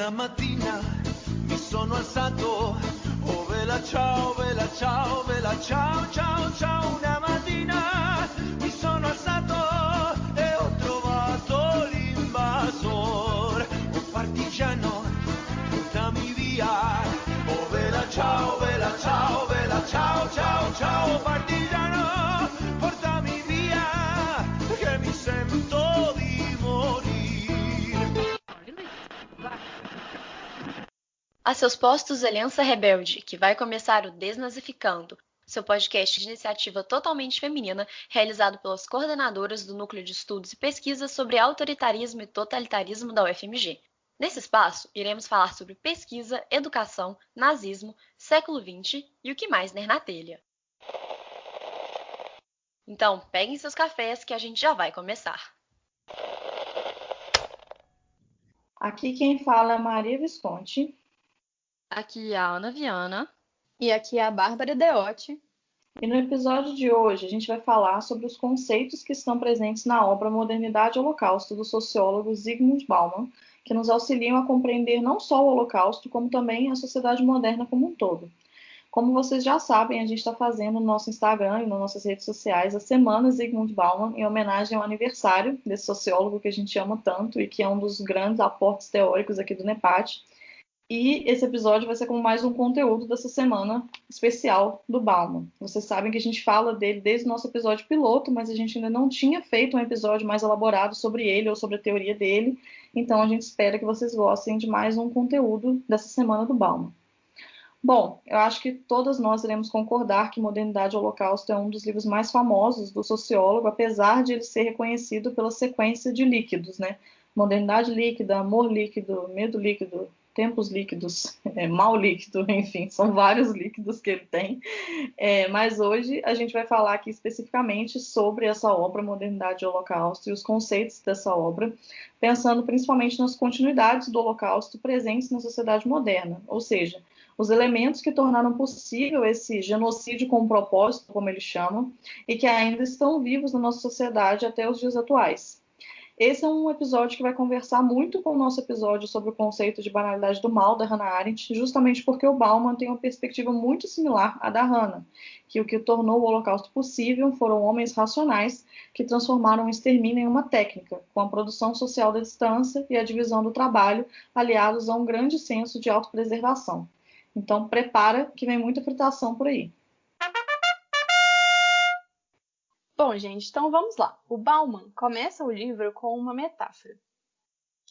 Una mattina mi sono alzato, oh vela ciao, vela ciao, vela ciao, ciao, ciao. Una mattina mi sono alzato e ho trovato l'invasor, un partigiano, portami via, oh vela ciao, vela ciao, vela ciao, ciao, ciao, partigiano, portami via, che mi sento di morire. A seus postos, Aliança Rebelde, que vai começar o Desnazificando, seu podcast de iniciativa totalmente feminina, realizado pelas coordenadoras do Núcleo de Estudos e Pesquisas sobre Autoritarismo e Totalitarismo da UFMG. Nesse espaço, iremos falar sobre pesquisa, educação, nazismo, século XX e o que mais der na telha. Então, peguem seus cafés que a gente já vai começar. Aqui quem fala é Maria Visconti. Aqui é a Ana Viana. E aqui é a Bárbara Deotti. E no episódio de hoje a gente vai falar sobre os conceitos que estão presentes na obra Modernidade e Holocausto do sociólogo Zygmunt Bauman, que nos auxiliam a compreender não só o Holocausto, como também a sociedade moderna como um todo. Como vocês já sabem, a gente está fazendo no nosso Instagram e nas nossas redes sociais a Semana Zygmunt Bauman, em homenagem ao aniversário desse sociólogo que a gente ama tanto e que é um dos grandes aportes teóricos aqui do NEPAT. E esse episódio vai ser como mais um conteúdo dessa semana especial do Bauman. Vocês sabem que a gente fala dele desde o nosso episódio piloto, mas a gente ainda não tinha feito um episódio mais elaborado sobre ele ou sobre a teoria dele. Então a gente espera que vocês gostem de mais um conteúdo dessa semana do Bauman. Bom, eu acho que todas nós iremos concordar que Modernidade e Holocausto é um dos livros mais famosos do sociólogo, apesar de ele ser reconhecido pela sequência de líquidos, né? Modernidade líquida, amor líquido, medo líquido, tempos líquidos, mal líquido, enfim, são vários líquidos que ele tem. Mas hoje a gente vai falar aqui especificamente sobre essa obra, Modernidade e Holocausto, e os conceitos dessa obra, pensando principalmente nas continuidades do Holocausto presentes na sociedade moderna, ou seja, os elementos que tornaram possível esse genocídio com propósito, como ele chama, e que ainda estão vivos na nossa sociedade até os dias atuais. Esse é um episódio que vai conversar muito com o nosso episódio sobre o conceito de banalidade do mal, da Hannah Arendt, justamente porque o Bauman tem uma perspectiva muito similar à da Hannah, que o que tornou o Holocausto possível foram homens racionais que transformaram o extermínio em uma técnica, com a produção social da distância e a divisão do trabalho, aliados a um grande senso de autopreservação. Então, prepara que vem muita fritação por aí. Bom, gente, então vamos lá. O Bauman começa o livro com uma metáfora.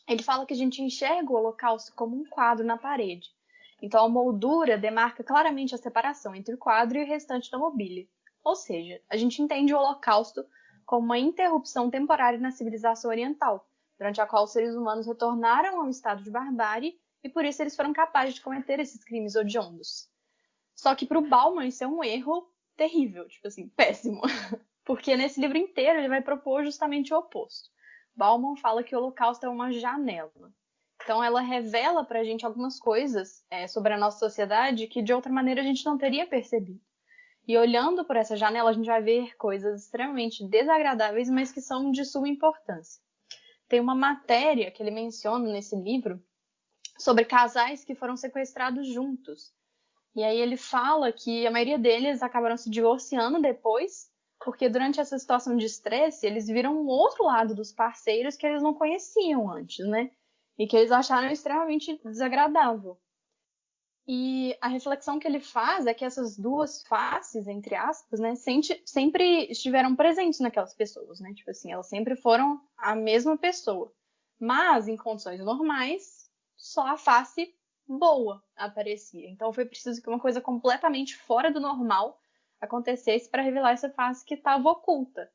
Ele fala que a gente enxerga o Holocausto como um quadro na parede. Então, a moldura demarca claramente a separação entre o quadro e o restante da mobília. Ou seja, a gente entende o Holocausto como uma interrupção temporária na civilização oriental, durante a qual os seres humanos retornaram ao estado de barbárie e por isso eles foram capazes de cometer esses crimes hediondos. Só que para o Bauman isso é um erro terrível, tipo assim, péssimo. Porque nesse livro inteiro ele vai propor justamente o oposto. Bauman fala que o Holocausto é uma janela. Então ela revela pra gente algumas coisas sobre a nossa sociedade que de outra maneira a gente não teria percebido. E olhando por essa janela a gente vai ver coisas extremamente desagradáveis, mas que são de suma importância. Tem uma matéria que ele menciona nesse livro sobre casais que foram sequestrados juntos. E aí ele fala que a maioria deles acabaram se divorciando depois, porque durante essa situação de estresse, eles viram um outro lado dos parceiros que eles não conheciam antes, né? E que eles acharam extremamente desagradável. E a reflexão que ele faz é que essas duas faces, entre aspas, né, sempre estiveram presentes naquelas pessoas, né? Tipo assim, elas sempre foram a mesma pessoa. Mas, em condições normais, só a face boa aparecia. Então foi preciso que uma coisa completamente fora do normal acontecesse para revelar essa face que estava oculta.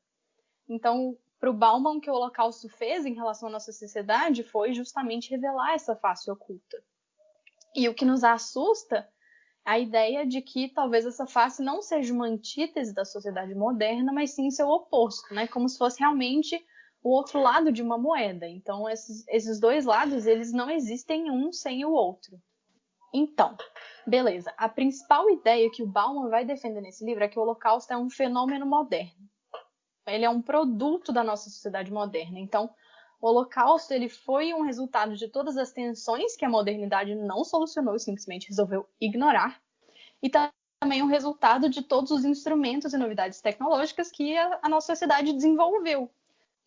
Então, para o Bauman, o que o Holocausto fez em relação à nossa sociedade foi justamente revelar essa face oculta. E o que nos assusta é a ideia de que talvez essa face não seja uma antítese da sociedade moderna, mas sim seu oposto, né? Como se fosse realmente o outro lado de uma moeda. Então, esses dois lados, eles não existem um sem o outro. Então, beleza. A principal ideia que o Bauman vai defender nesse livro é que o Holocausto é um fenômeno moderno. Ele é um produto da nossa sociedade moderna. Então, O Holocausto ele foi um resultado de todas as tensões que a modernidade não solucionou e simplesmente resolveu ignorar, e também um resultado de todos os instrumentos e novidades tecnológicas que a nossa sociedade desenvolveu.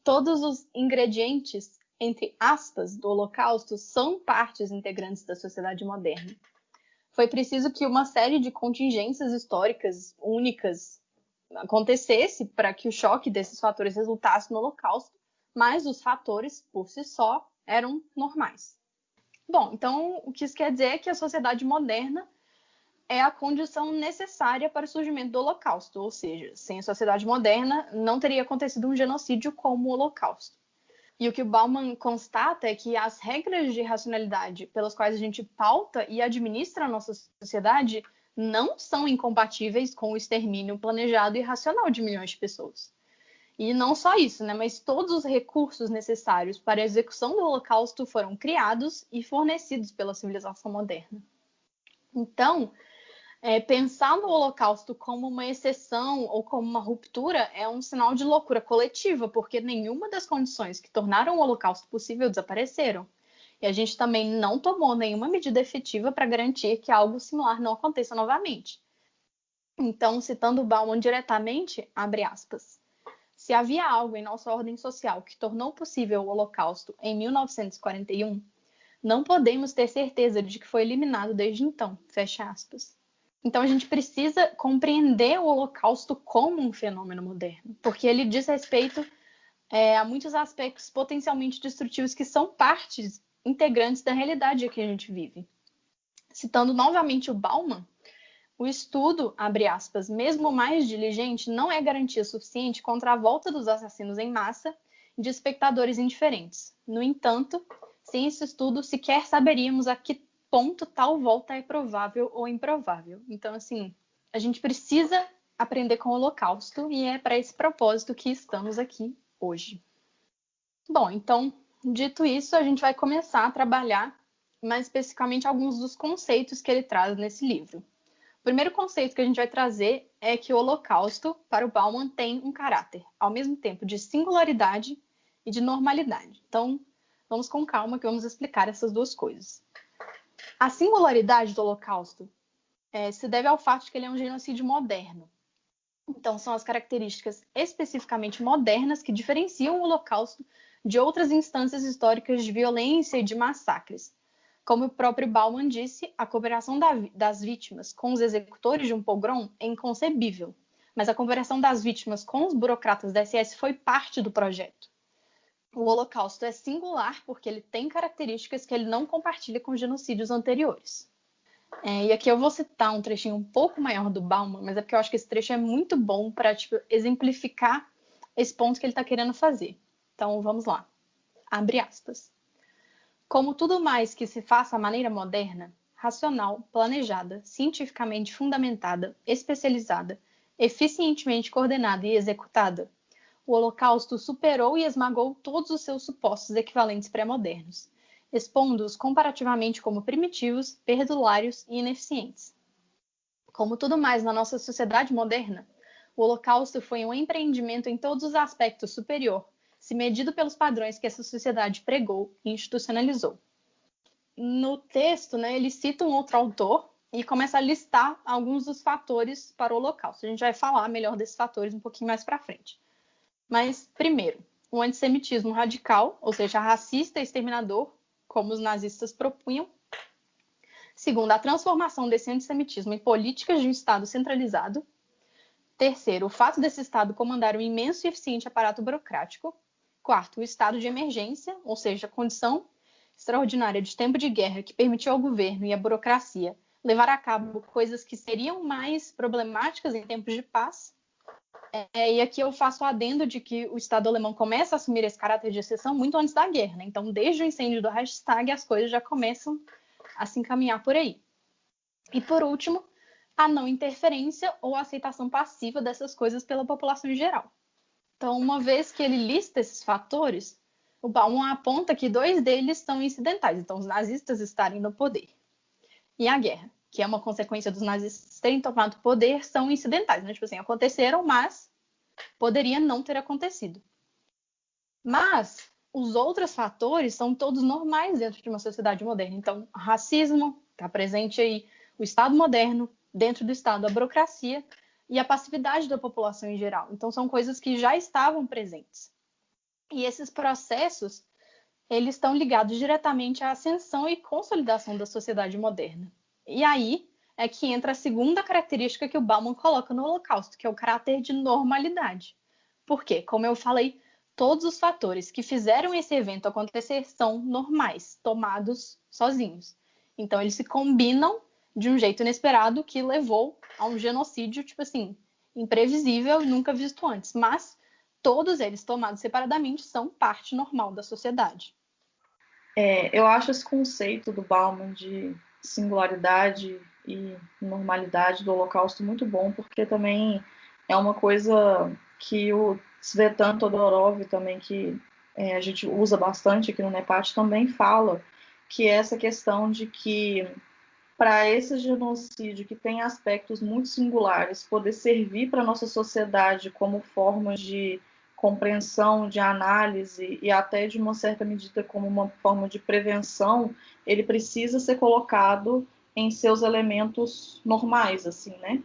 Todos os ingredientes, entre aspas, do Holocausto são partes integrantes da sociedade moderna. Foi preciso que uma série de contingências históricas únicas acontecesse para que o choque desses fatores resultasse no Holocausto, mas os fatores, por si só, eram normais. Bom, então o que isso quer dizer é que a sociedade moderna é a condição necessária para o surgimento do Holocausto, ou seja, sem a sociedade moderna não teria acontecido um genocídio como o Holocausto. E o que o Bauman constata é que as regras de racionalidade pelas quais a gente pauta e administra a nossa sociedade não são incompatíveis com o extermínio planejado e racional de milhões de pessoas. E não só isso, né, mas todos os recursos necessários para a execução do Holocausto foram criados e fornecidos pela civilização moderna. Então, pensar no Holocausto como uma exceção ou como uma ruptura é um sinal de loucura coletiva, porque nenhuma das condições que tornaram o Holocausto possível desapareceram. E a gente também não tomou nenhuma medida efetiva para garantir que algo similar não aconteça novamente. Então, citando Bauman diretamente, abre aspas, se havia algo em nossa ordem social que tornou possível o Holocausto em 1941, não podemos ter certeza de que foi eliminado desde então, fecha aspas. Então, a gente precisa compreender o Holocausto como um fenômeno moderno, porque ele diz respeito a muitos aspectos potencialmente destrutivos que são partes integrantes da realidade que a gente vive. Citando novamente o Bauman, o estudo, abre aspas, mesmo mais diligente, não é garantia suficiente contra a volta dos assassinos em massa e de espectadores indiferentes. No entanto, sem esse estudo, sequer saberíamos a que ponto tal volta é provável ou improvável. Então, assim, a gente precisa aprender com o Holocausto e é para esse propósito que estamos aqui hoje. Bom, então, dito isso, a gente vai começar a trabalhar mais especificamente alguns dos conceitos que ele traz nesse livro. O primeiro conceito que a gente vai trazer é que o Holocausto, para o Bauman, tem um caráter, ao mesmo tempo, de singularidade e de normalidade. Então, vamos com calma que vamos explicar essas duas coisas. A singularidade do Holocausto se deve ao fato de que ele é um genocídio moderno. Então, são as características especificamente modernas que diferenciam o Holocausto de outras instâncias históricas de violência e de massacres. Como o próprio Bauman disse, a cooperação das vítimas com os executores de um pogrom é inconcebível, mas a cooperação das vítimas com os burocratas da SS foi parte do projeto. O Holocausto é singular porque ele tem características que ele não compartilha com genocídios anteriores. E aqui eu vou citar um trechinho um pouco maior do Bauman, mas é porque eu acho que esse trecho é muito bom para exemplificar esse ponto que ele está querendo fazer. Então, vamos lá. Abre aspas. Como tudo mais que se faça à maneira moderna, racional, planejada, cientificamente fundamentada, especializada, eficientemente coordenada e executada, o Holocausto superou e esmagou todos os seus supostos equivalentes pré-modernos, expondo-os comparativamente como primitivos, perdulários e ineficientes. Como tudo mais na nossa sociedade moderna, o Holocausto foi um empreendimento em todos os aspectos superior, se medido pelos padrões que essa sociedade pregou e institucionalizou. No texto, ele cita um outro autor e começa a listar alguns dos fatores para o Holocausto. A gente vai falar melhor desses fatores um pouquinho mais para frente. Mas, primeiro, o antissemitismo radical, ou seja, racista e exterminador, como os nazistas propunham. Segundo, a transformação desse antissemitismo em políticas de um Estado centralizado. Terceiro, o fato desse Estado comandar um imenso e eficiente aparato burocrático. Quarto, o estado de emergência, ou seja, a condição extraordinária de tempo de guerra que permitiu ao governo e à burocracia levar a cabo coisas que seriam mais problemáticas em tempos de paz. E aqui eu faço o adendo de que o Estado alemão começa a assumir esse caráter de exceção muito antes da guerra, Então, desde o incêndio do Reichstag, as coisas já começam a se encaminhar por aí. E, por último, a não interferência ou a aceitação passiva dessas coisas pela população em geral. Então, uma vez que ele lista esses fatores, o Bauman aponta que 2 deles são incidentais. Então, os nazistas estarem no poder. E a guerra, que é uma consequência dos nazistas terem tomado poder, são incidentais. Aconteceram, mas poderia não ter acontecido. Mas os outros fatores são todos normais dentro de uma sociedade moderna. Então, racismo está presente aí, o Estado moderno, dentro do Estado, a burocracia e a passividade da população em geral. Então, são coisas que já estavam presentes. E esses processos, eles estão ligados diretamente à ascensão e consolidação da sociedade moderna. E aí é que entra a segunda característica que o Bauman coloca no Holocausto, que é o caráter de normalidade. Por quê? Como eu falei, todos os fatores que fizeram esse evento acontecer são normais, tomados sozinhos. Então, eles se combinam de um jeito inesperado que levou a um genocídio, tipo assim, imprevisível e nunca visto antes. Mas todos eles, tomados separadamente, são parte normal da sociedade. Eu acho esse conceito do Bauman de singularidade e normalidade do Holocausto muito bom, porque também é uma coisa que o Tsvetan Todorov também, que a gente usa bastante aqui no NEPAT, também fala, que é essa questão de que para esse genocídio que tem aspectos muito singulares poder servir para a nossa sociedade como forma de compreensão, de análise e até de uma certa medida como uma forma de prevenção, ele precisa ser colocado em seus elementos normais, assim, né?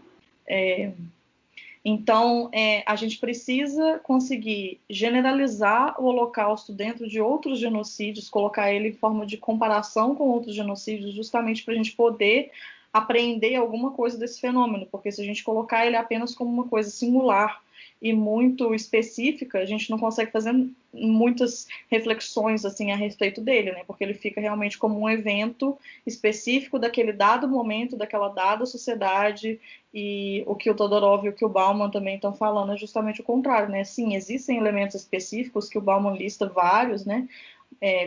Então, a gente precisa conseguir generalizar o Holocausto dentro de outros genocídios, colocar ele em forma de comparação com outros genocídios, justamente para a gente poder aprender alguma coisa desse fenômeno, porque se a gente colocar ele apenas como uma coisa singular e muito específica, a gente não consegue fazer muitas reflexões assim a respeito dele, né? Porque ele fica realmente como um evento específico daquele dado momento, daquela dada sociedade. E o que o Todorov e o que o Bauman também estão falando é justamente o contrário, né? Sim, existem elementos específicos que o Bauman lista vários, né?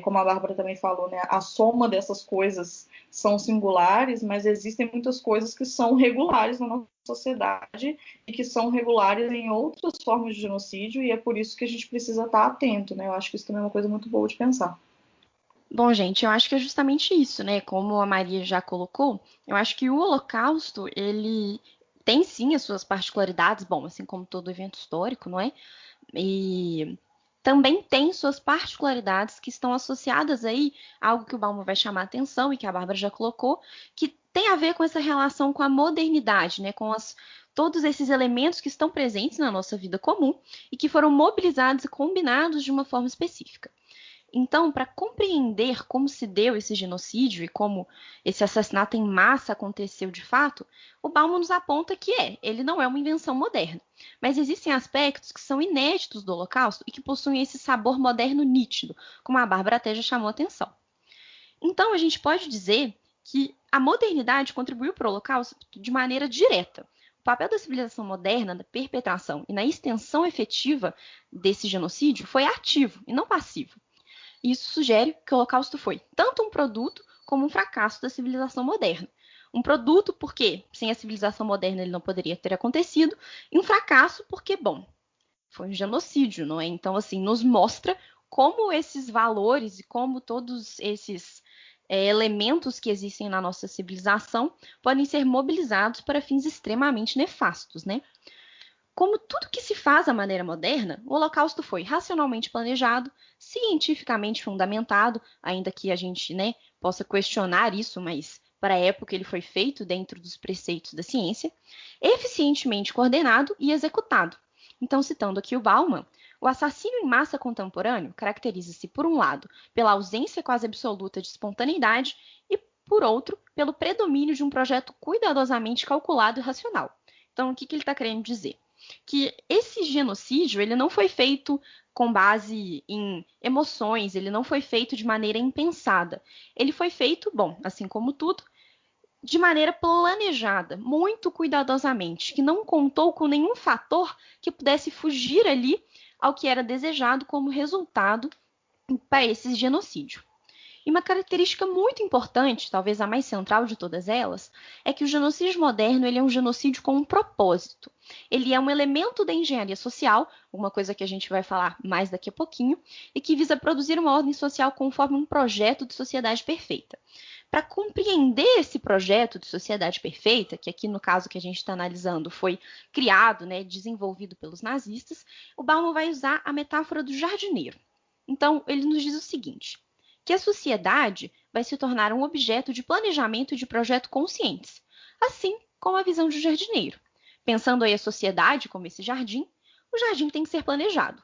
Como a Bárbara também falou, né? A soma dessas coisas são singulares, mas existem muitas coisas que são regulares na nossa sociedade e que são regulares em outras formas de genocídio, e é por isso que a gente precisa estar atento, né? Eu acho que isso também é uma coisa muito boa de pensar. Bom, gente, eu acho que é justamente isso, né? Como a Maria já colocou, eu acho que o Holocausto, ele tem sim as suas particularidades, bom, assim como todo evento histórico, não é? E também tem suas particularidades que estão associadas aí a algo que o Bauman vai chamar a atenção e que a Bárbara já colocou, que tem a ver com essa relação com a modernidade, né? Com todos esses elementos que estão presentes na nossa vida comum e que foram mobilizados e combinados de uma forma específica. Então, para compreender como se deu esse genocídio e como esse assassinato em massa aconteceu de fato, o Bauman nos aponta que ele não é uma invenção moderna, mas existem aspectos que são inéditos do Holocausto e que possuem esse sabor moderno nítido, como a Bárbara até já chamou a atenção. Então, a gente pode dizer que a modernidade contribuiu para o Holocausto de maneira direta. O papel da civilização moderna na perpetração e na extensão efetiva desse genocídio foi ativo e não passivo. Isso sugere que o Holocausto foi tanto um produto como um fracasso da civilização moderna. Um produto porque, sem a civilização moderna, ele não poderia ter acontecido, e um fracasso porque, bom, foi um genocídio, não é? Então, assim, nos mostra como esses valores e como todos esses elementos que existem na nossa civilização podem ser mobilizados para fins extremamente nefastos, né? Como tudo que se faz à maneira moderna, o Holocausto foi racionalmente planejado, cientificamente fundamentado, ainda que a gente, né, possa questionar isso, mas para a época ele foi feito dentro dos preceitos da ciência, eficientemente coordenado e executado. Então, citando aqui o Bauman, o assassínio em massa contemporâneo caracteriza-se, por um lado, pela ausência quase absoluta de espontaneidade e, por outro, pelo predomínio de um projeto cuidadosamente calculado e racional. Então, o que ele está querendo dizer? Que esse genocídio ele não foi feito com base em emoções, ele não foi feito de maneira impensada. Ele foi feito, bom, assim como tudo, de maneira planejada, muito cuidadosamente, que não contou com nenhum fator que pudesse fugir ali ao que era desejado como resultado para esse genocídio. E uma característica muito importante, talvez a mais central de todas elas, é que o genocídio moderno ele é um genocídio com um propósito. Ele é um elemento da engenharia social, uma coisa que a gente vai falar mais daqui a pouquinho, e que visa produzir uma ordem social conforme um projeto de sociedade perfeita. Para compreender esse projeto de sociedade perfeita, que aqui no caso que a gente está analisando foi criado, né, desenvolvido pelos nazistas, o Bauman vai usar a metáfora do jardineiro. Então, ele nos diz o seguinte, que a sociedade vai se tornar um objeto de planejamento e de projeto conscientes, assim como a visão de jardineiro. Pensando aí a sociedade como esse jardim, o jardim tem que ser planejado.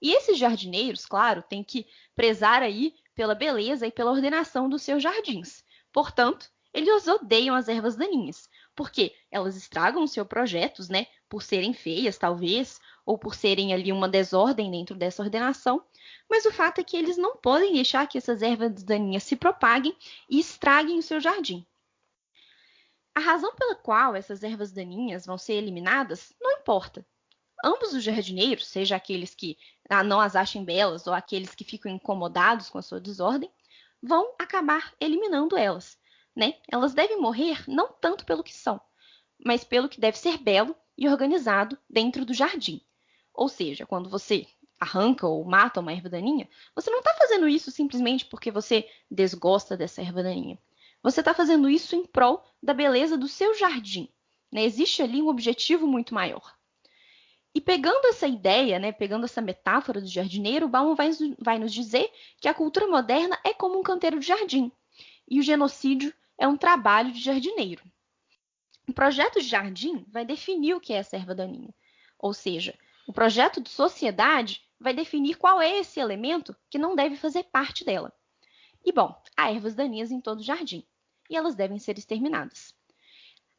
E esses jardineiros, claro, têm que prezar aí pela beleza e pela ordenação dos seus jardins. Portanto, eles odeiam as ervas daninhas, porque elas estragam os seus projetos, né? Por serem feias, talvez, ou por serem ali uma desordem dentro dessa ordenação. Mas o fato é que eles não podem deixar que essas ervas daninhas se propaguem e estraguem o seu jardim. A razão pela qual essas ervas daninhas vão ser eliminadas não importa. Ambos os jardineiros, seja aqueles que não as achem belas ou aqueles que ficam incomodados com a sua desordem, vão acabar eliminando elas, né? Elas devem morrer não tanto pelo que são, mas pelo que deve ser belo e organizado dentro do jardim. Ou seja, quando você arranca ou mata uma erva daninha, você não está fazendo isso simplesmente porque você desgosta dessa erva daninha. Você está fazendo isso em prol da beleza do seu jardim, né? Existe ali um objetivo muito maior. E pegando essa ideia, né, pegando essa metáfora do jardineiro, Bauman vai nos dizer que a cultura moderna é como um canteiro de jardim, e o genocídio é um trabalho de jardineiro. O projeto de jardim vai definir o que é essa erva daninha, ou seja, o projeto de sociedade vai definir qual é esse elemento que não deve fazer parte dela. E, bom, há ervas daninhas em todo o jardim, e elas devem ser exterminadas.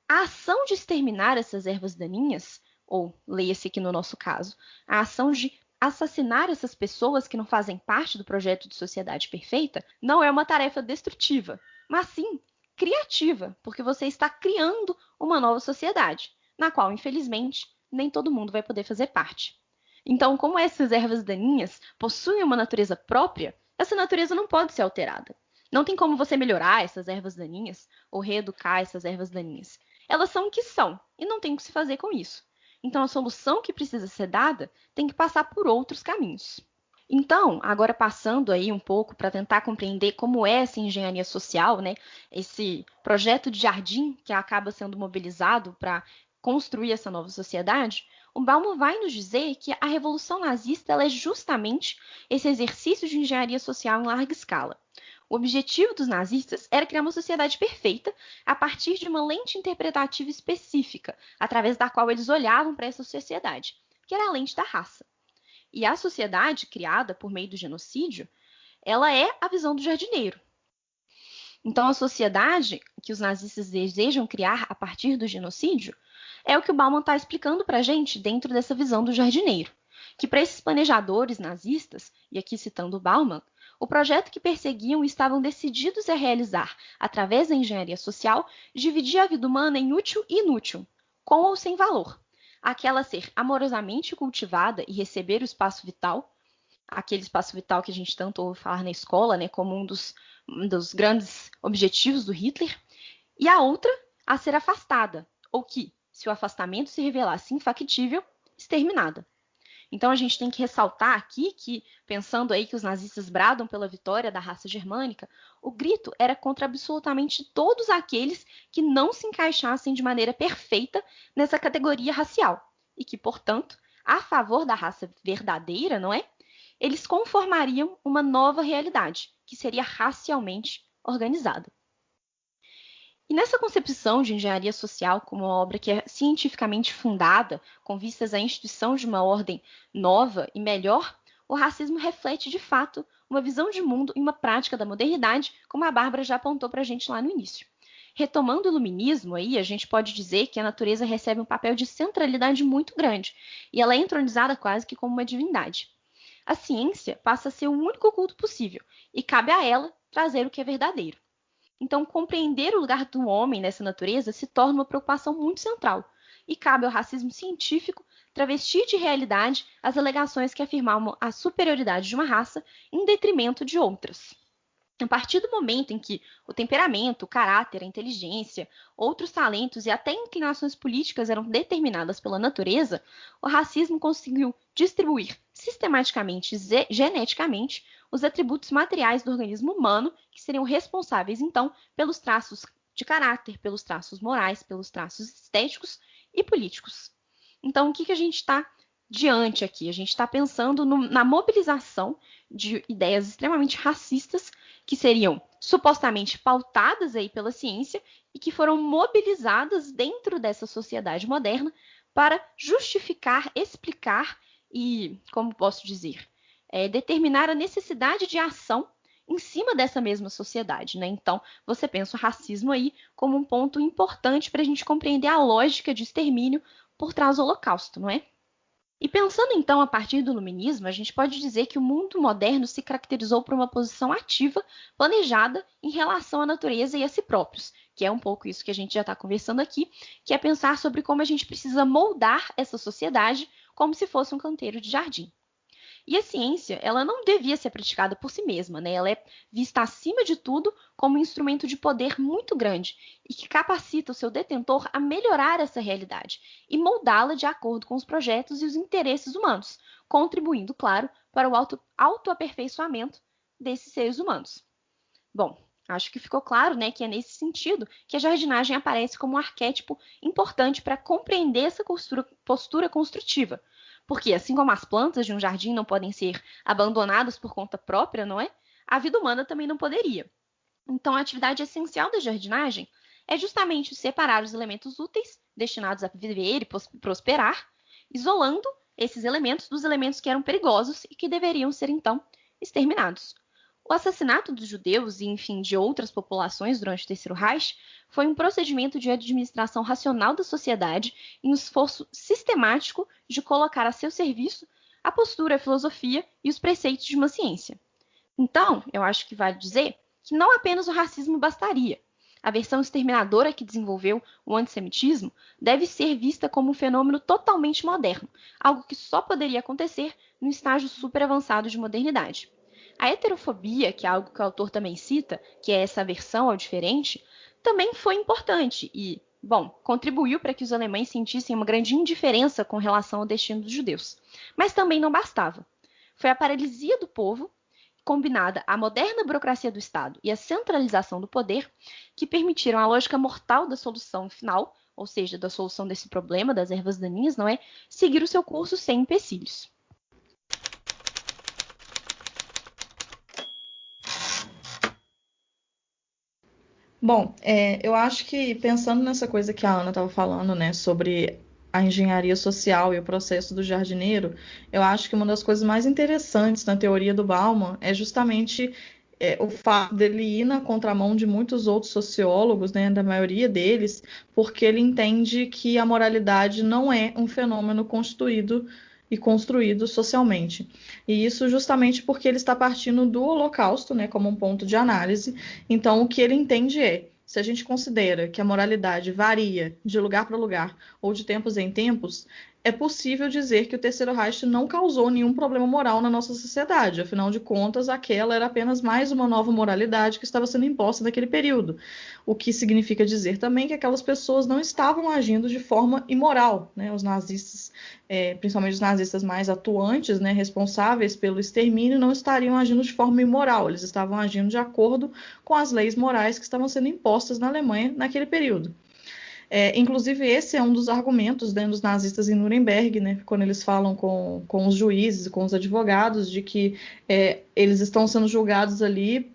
A ação de exterminar essas ervas daninhas, ou leia-se aqui no nosso caso, a ação de assassinar essas pessoas que não fazem parte do projeto de sociedade perfeita, não é uma tarefa destrutiva, mas sim criativa, porque você está criando uma nova sociedade, na qual, infelizmente, nem todo mundo vai poder fazer parte. Então, como essas ervas daninhas possuem uma natureza própria, essa natureza não pode ser alterada. Não tem como você melhorar essas ervas daninhas ou reeducar essas ervas daninhas. Elas são o que são e não tem o que se fazer com isso. Então, a solução que precisa ser dada tem que passar por outros caminhos. Então, agora passando aí um pouco para tentar compreender como é essa engenharia social, né? Esse projeto de jardim que acaba sendo mobilizado para construir essa nova sociedade, o Bauman vai nos dizer que a Revolução Nazista ela é justamente esse exercício de engenharia social em larga escala. O objetivo dos nazistas era criar uma sociedade perfeita a partir de uma lente interpretativa específica, através da qual eles olhavam para essa sociedade, que era a lente da raça. E a sociedade criada por meio do genocídio, ela é a visão do jardineiro. Então, a sociedade que os nazistas desejam criar a partir do genocídio é o que o Bauman está explicando para a gente dentro dessa visão do jardineiro. Que para esses planejadores nazistas, e aqui citando o Bauman, o projeto que perseguiam e estavam decididos a realizar através da engenharia social dividia a vida humana em útil e inútil, com ou sem valor. Aquela ser amorosamente cultivada e receber o espaço vital, aquele espaço vital que a gente tanto ouve falar na escola, né, como um dos grandes objetivos do Hitler, e a outra a ser afastada, ou que, se o afastamento se revelasse infactível, exterminada. Então a gente tem que ressaltar aqui que, pensando aí que os nazistas bradam pela vitória da raça germânica, o grito era contra absolutamente todos aqueles que não se encaixassem de maneira perfeita nessa categoria racial e que, portanto, a favor da raça verdadeira, não é? Eles conformariam uma nova realidade, que seria racialmente organizada. E nessa concepção de engenharia social como uma obra que é cientificamente fundada, com vistas à instituição de uma ordem nova e melhor, o racismo reflete, de fato, uma visão de mundo e uma prática da modernidade, como a Bárbara já apontou para a gente lá no início. Retomando o iluminismo, aí, a gente pode dizer que a natureza recebe um papel de centralidade muito grande, e ela é entronizada quase que como uma divindade. A ciência passa a ser o único culto possível, e cabe a ela trazer o que é verdadeiro. Então, compreender o lugar do homem nessa natureza se torna uma preocupação muito central, e cabe ao racismo científico travestir de realidade as alegações que afirmavam a superioridade de uma raça em detrimento de outras. A partir do momento em que o temperamento, o caráter, a inteligência, outros talentos e até inclinações políticas eram determinadas pela natureza, o racismo conseguiu distribuir sistematicamente e geneticamente os atributos materiais do organismo humano, que seriam responsáveis, então, pelos traços de caráter, pelos traços morais, pelos traços estéticos e políticos. Então, o que a gente está diante aqui. A gente está pensando na mobilização de ideias extremamente racistas que seriam supostamente pautadas aí pela ciência e que foram mobilizadas dentro dessa sociedade moderna para justificar, explicar e, como posso dizer, determinar a necessidade de ação em cima dessa mesma sociedade, né? Então, você pensa o racismo aí como um ponto importante para a gente compreender a lógica de extermínio por trás do Holocausto, não é? E pensando então a partir do iluminismo, a gente pode dizer que o mundo moderno se caracterizou por uma posição ativa, planejada em relação à natureza e a si próprios, que é um pouco isso que a gente já está conversando aqui, que é pensar sobre como a gente precisa moldar essa sociedade como se fosse um canteiro de jardim. E a ciência, ela não devia ser praticada por si mesma, né? Ela é vista acima de tudo como um instrumento de poder muito grande e que capacita o seu detentor a melhorar essa realidade e moldá-la de acordo com os projetos e os interesses humanos, contribuindo, claro, para o autoaperfeiçoamento desses seres humanos. Bom, acho que ficou claro, né, que é nesse sentido que a jardinagem aparece como um arquétipo importante para compreender essa postura construtiva. Porque, assim como as plantas de um jardim não podem ser abandonadas por conta própria, não é? A vida humana também não poderia. Então, a atividade essencial da jardinagem é justamente separar os elementos úteis, destinados a viver e prosperar, isolando esses elementos dos elementos que eram perigosos e que deveriam ser, então, exterminados. O assassinato dos judeus e, enfim, de outras populações durante o Terceiro Reich foi um procedimento de administração racional da sociedade em um esforço sistemático de colocar a seu serviço a postura, a filosofia e os preceitos de uma ciência. Então, eu acho que vale dizer que não apenas o racismo bastaria. A versão exterminadora que desenvolveu o antissemitismo deve ser vista como um fenômeno totalmente moderno, algo que só poderia acontecer no estágio super avançado de modernidade. A heterofobia, que é algo que o autor também cita, que é essa aversão ao diferente, também foi importante e, bom, contribuiu para que os alemães sentissem uma grande indiferença com relação ao destino dos judeus. Mas também não bastava. Foi a paralisia do povo, combinada à moderna burocracia do Estado e à centralização do poder, que permitiram a lógica mortal da solução final, ou seja, da solução desse problema das ervas daninhas, não é? Seguir o seu curso sem empecilhos. Bom, eu acho que pensando nessa coisa que a Ana estava falando, né, sobre a engenharia social e o processo do jardineiro, eu acho que uma das coisas mais interessantes na teoria do Bauman é justamente o fato dele ir na contramão de muitos outros sociólogos, né, da maioria deles, porque ele entende que a moralidade não é um fenômeno constituído e construído socialmente. E isso justamente porque ele está partindo do Holocausto, né, como um ponto de análise. Então, o que ele entende é, se a gente considera que a moralidade varia de lugar para lugar ou de tempos em tempos, é possível dizer que o Terceiro Reich não causou nenhum problema moral na nossa sociedade. Afinal de contas, aquela era apenas mais uma nova moralidade que estava sendo imposta naquele período. O que significa dizer também que aquelas pessoas não estavam agindo de forma imoral, né? Os nazistas, principalmente os nazistas mais atuantes, né, responsáveis pelo extermínio, não estariam agindo de forma imoral. Eles estavam agindo de acordo com as leis morais que estavam sendo impostas na Alemanha naquele período. Inclusive, esse é um dos argumentos, né, dos nazistas em Nuremberg, né, quando eles falam com os juízes, com os advogados, de que eles estão sendo julgados ali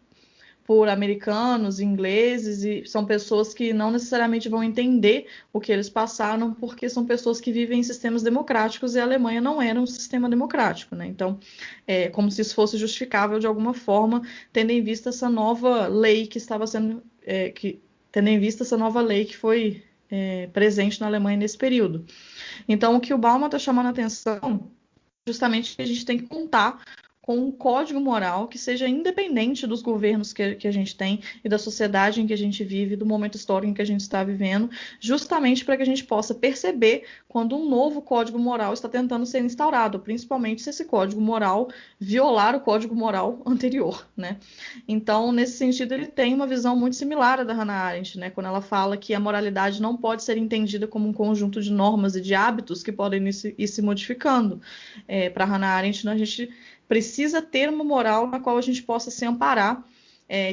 por americanos, ingleses, e são pessoas que não necessariamente vão entender o que eles passaram, porque são pessoas que vivem em sistemas democráticos e a Alemanha não era um sistema democrático, né? Então, como se isso fosse justificável de alguma forma, tendo em vista essa nova lei que estava sendo... tendo em vista essa nova lei que foi presente na Alemanha nesse período. Então, o que o Bauman está chamando a atenção, justamente que a gente tem que contar com um código moral que seja independente dos governos que a gente tem e da sociedade em que a gente vive, do momento histórico em que a gente está vivendo, justamente para que a gente possa perceber quando um novo código moral está tentando ser instaurado, principalmente se esse código moral violar o código moral anterior, né? Então, nesse sentido, ele tem uma visão muito similar à da Hannah Arendt, né? Quando ela fala que a moralidade não pode ser entendida como um conjunto de normas e de hábitos que podem ir se modificando. Para Hannah Arendt, a gente precisa ter uma moral na qual a gente possa se amparar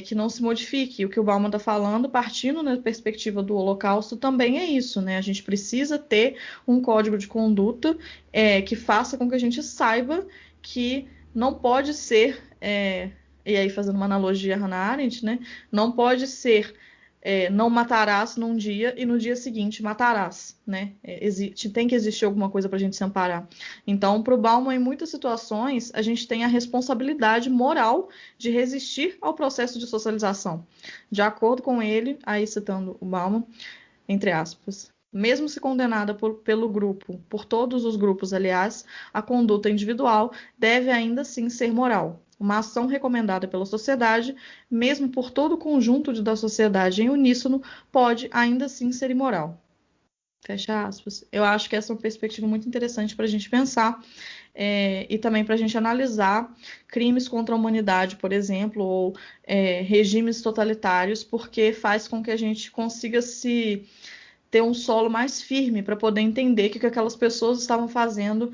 que não se modifique. O que o Bauman está falando, partindo na perspectiva do Holocausto, também é isso, né? A gente precisa ter um código de conduta que faça com que a gente saiba que não pode ser, e aí fazendo uma analogia a Hannah Arendt, né? Não pode ser não matarás num dia e no dia seguinte matarás, né? Tem que existir alguma coisa para a gente se amparar. Então, para o Bauman, em muitas situações, a gente tem a responsabilidade moral de resistir ao processo de socialização. De acordo com ele, aí citando o Bauman, entre aspas, mesmo se condenada pelo grupo, por todos os grupos, aliás, a conduta individual deve ainda assim ser moral. Uma ação recomendada pela sociedade, mesmo por todo o conjunto da sociedade em uníssono, pode ainda assim ser imoral. Fecha aspas. Eu acho que essa é uma perspectiva muito interessante para a gente pensar e também para a gente analisar crimes contra a humanidade, por exemplo, ou regimes totalitários, porque faz com que a gente consiga ter um solo mais firme para poder entender que o que aquelas pessoas estavam fazendo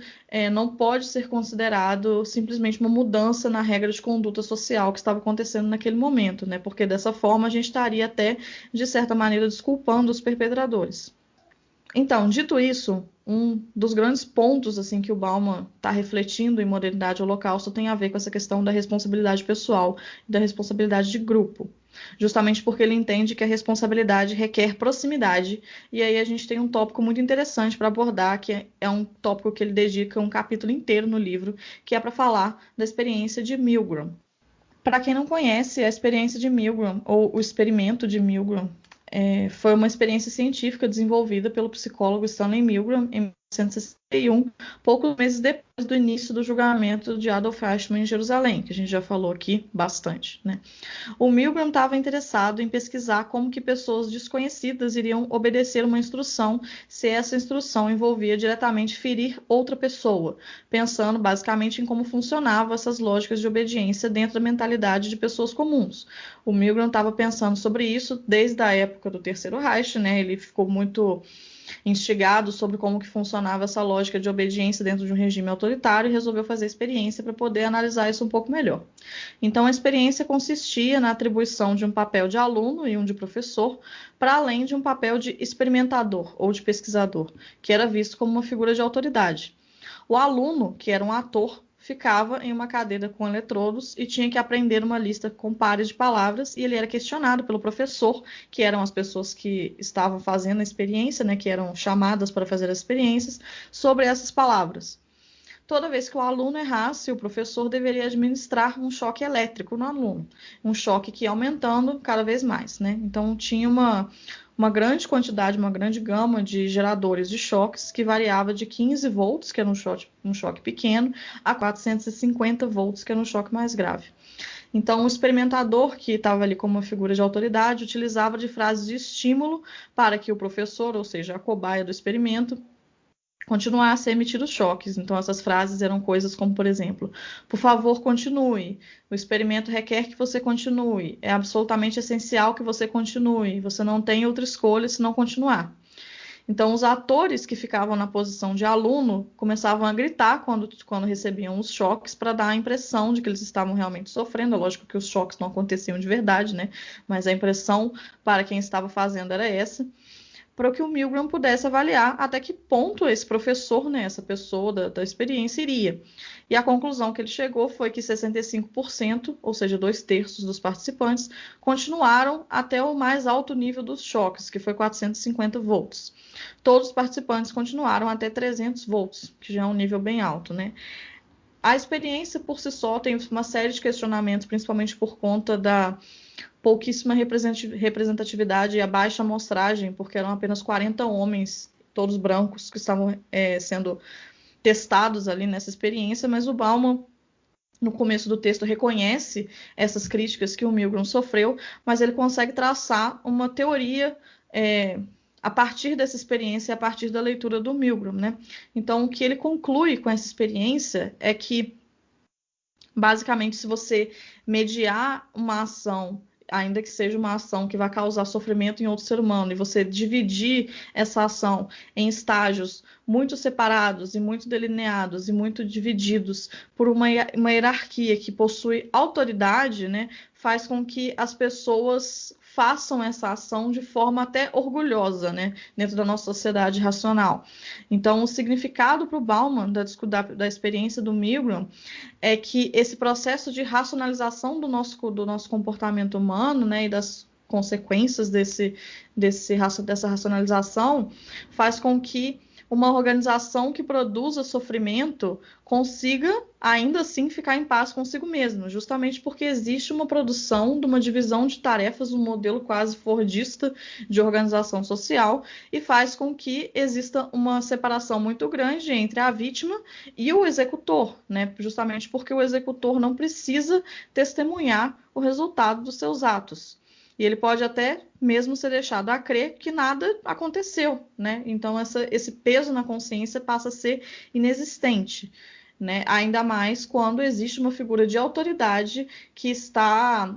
não pode ser considerado simplesmente uma mudança na regra de conduta social que estava acontecendo naquele momento, né? Porque dessa forma a gente estaria até, de certa maneira, desculpando os perpetradores. Então, dito isso, um dos grandes pontos assim que o Bauman está refletindo em Modernidade e Holocausto tem a ver com essa questão da responsabilidade pessoal e da responsabilidade de grupo. Justamente porque ele entende que a responsabilidade requer proximidade, e aí a gente tem um tópico muito interessante para abordar, que é um tópico que ele dedica um capítulo inteiro no livro, que é para falar da experiência de Milgram. Para quem não conhece, a experiência de Milgram, ou o experimento de Milgram, foi uma experiência científica desenvolvida pelo psicólogo Stanley Milgram em 1961, poucos meses depois do início do julgamento de Adolf Eichmann em Jerusalém, que a gente já falou aqui bastante, né? O Milgram estava interessado em pesquisar como que pessoas desconhecidas iriam obedecer uma instrução se essa instrução envolvia diretamente ferir outra pessoa, pensando basicamente em como funcionavam essas lógicas de obediência dentro da mentalidade de pessoas comuns. O Milgram estava pensando sobre isso desde a época do Terceiro Reich, né? Ele ficou muito instigado sobre como que funcionava essa lógica de obediência dentro de um regime autoritário e resolveu fazer a experiência para poder analisar isso um pouco melhor. Então, a experiência consistia na atribuição de um papel de aluno e um de professor, para além de um papel de experimentador ou de pesquisador, que era visto como uma figura de autoridade. O aluno, que era um ator, ficava em uma cadeira com eletrodos e tinha que aprender uma lista com pares de palavras, e ele era questionado pelo professor, que eram as pessoas que estavam fazendo a experiência, né, que eram chamadas para fazer as experiências, sobre essas palavras. Toda vez que o aluno errasse, o professor deveria administrar um choque elétrico no aluno, um choque que ia aumentando cada vez mais, né? Então tinha uma grande quantidade, uma grande gama de geradores de choques que variava de 15 volts, que era um choque pequeno, a 450 volts, que era um choque mais grave. Então, o experimentador, que estava ali como uma figura de autoridade, utilizava de frases de estímulo para que o professor, ou seja, a cobaia do experimento, continuasse a emitir os choques. Então, essas frases eram coisas como, por exemplo, por favor, continue. O experimento requer que você continue. É absolutamente essencial que você continue. Você não tem outra escolha se não continuar. Então, os atores que ficavam na posição de aluno começavam a gritar quando recebiam os choques para dar a impressão de que eles estavam realmente sofrendo. É lógico que os choques não aconteciam de verdade, né? Mas a impressão para quem estava fazendo era essa, para que o Milgram pudesse avaliar até que ponto esse professor, né, essa pessoa da experiência, iria. E a conclusão que ele chegou foi que 65%, ou seja, 2/3 dos participantes, continuaram até o mais alto nível dos choques, que foi 450 volts. Todos os participantes continuaram até 300 volts, que já é um nível bem alto, né? A experiência por si só tem uma série de questionamentos, principalmente por conta da pouquíssima representatividade e a baixa amostragem, porque eram apenas 40 homens, todos brancos, que estavam sendo testados ali nessa experiência, mas o Bauman, no começo do texto, reconhece essas críticas que o Milgram sofreu, mas ele consegue traçar uma teoria a partir dessa experiência, a partir da leitura do Milgram, né? Então, o que ele conclui com essa experiência é que, basicamente, se você mediar uma ação ainda que seja uma ação que vai causar sofrimento em outro ser humano, e você dividir essa ação em estágios muito separados e muito delineados e muito divididos por uma hierarquia que possui autoridade, né, faz com que as pessoas façam essa ação de forma até orgulhosa, né, dentro da nossa sociedade racional. Então, o significado para o Bauman da experiência do Milgram é que esse processo de racionalização do nosso comportamento humano, né, e das consequências dessa racionalização faz com que uma organização que produza sofrimento consiga, ainda assim, ficar em paz consigo mesma, justamente porque existe uma produção de uma divisão de tarefas, um modelo quase fordista de organização social, e faz com que exista uma separação muito grande entre a vítima e o executor, né? Justamente porque o executor não precisa testemunhar o resultado dos seus atos. E ele pode até mesmo ser deixado a crer que nada aconteceu, né? Então, esse peso na consciência passa a ser inexistente, né? Ainda mais quando existe uma figura de autoridade que está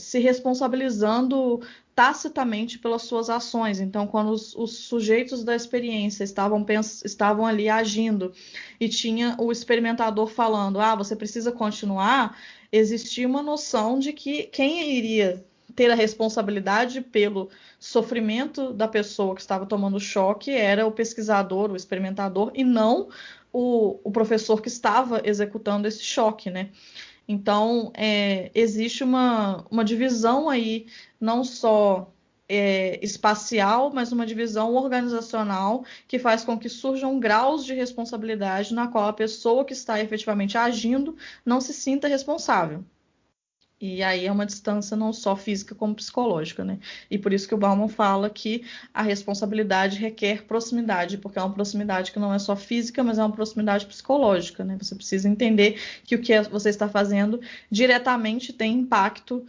se responsabilizando tacitamente pelas suas ações. Então, quando os sujeitos da experiência estavam ali agindo e tinha o experimentador falando, você precisa continuar, existia uma noção de que quem iria ter a responsabilidade pelo sofrimento da pessoa que estava tomando choque era o pesquisador, o experimentador, e não o professor que estava executando esse choque, né? Então, existe uma divisão aí, não só espacial, mas uma divisão organizacional que faz com que surjam graus de responsabilidade na qual a pessoa que está efetivamente agindo não se sinta responsável. E aí é uma distância não só física como psicológica, né? E por isso que o Bauman fala que a responsabilidade requer proximidade, porque é uma proximidade que não é só física, mas é uma proximidade psicológica, né? Você precisa entender que o que você está fazendo diretamente tem impacto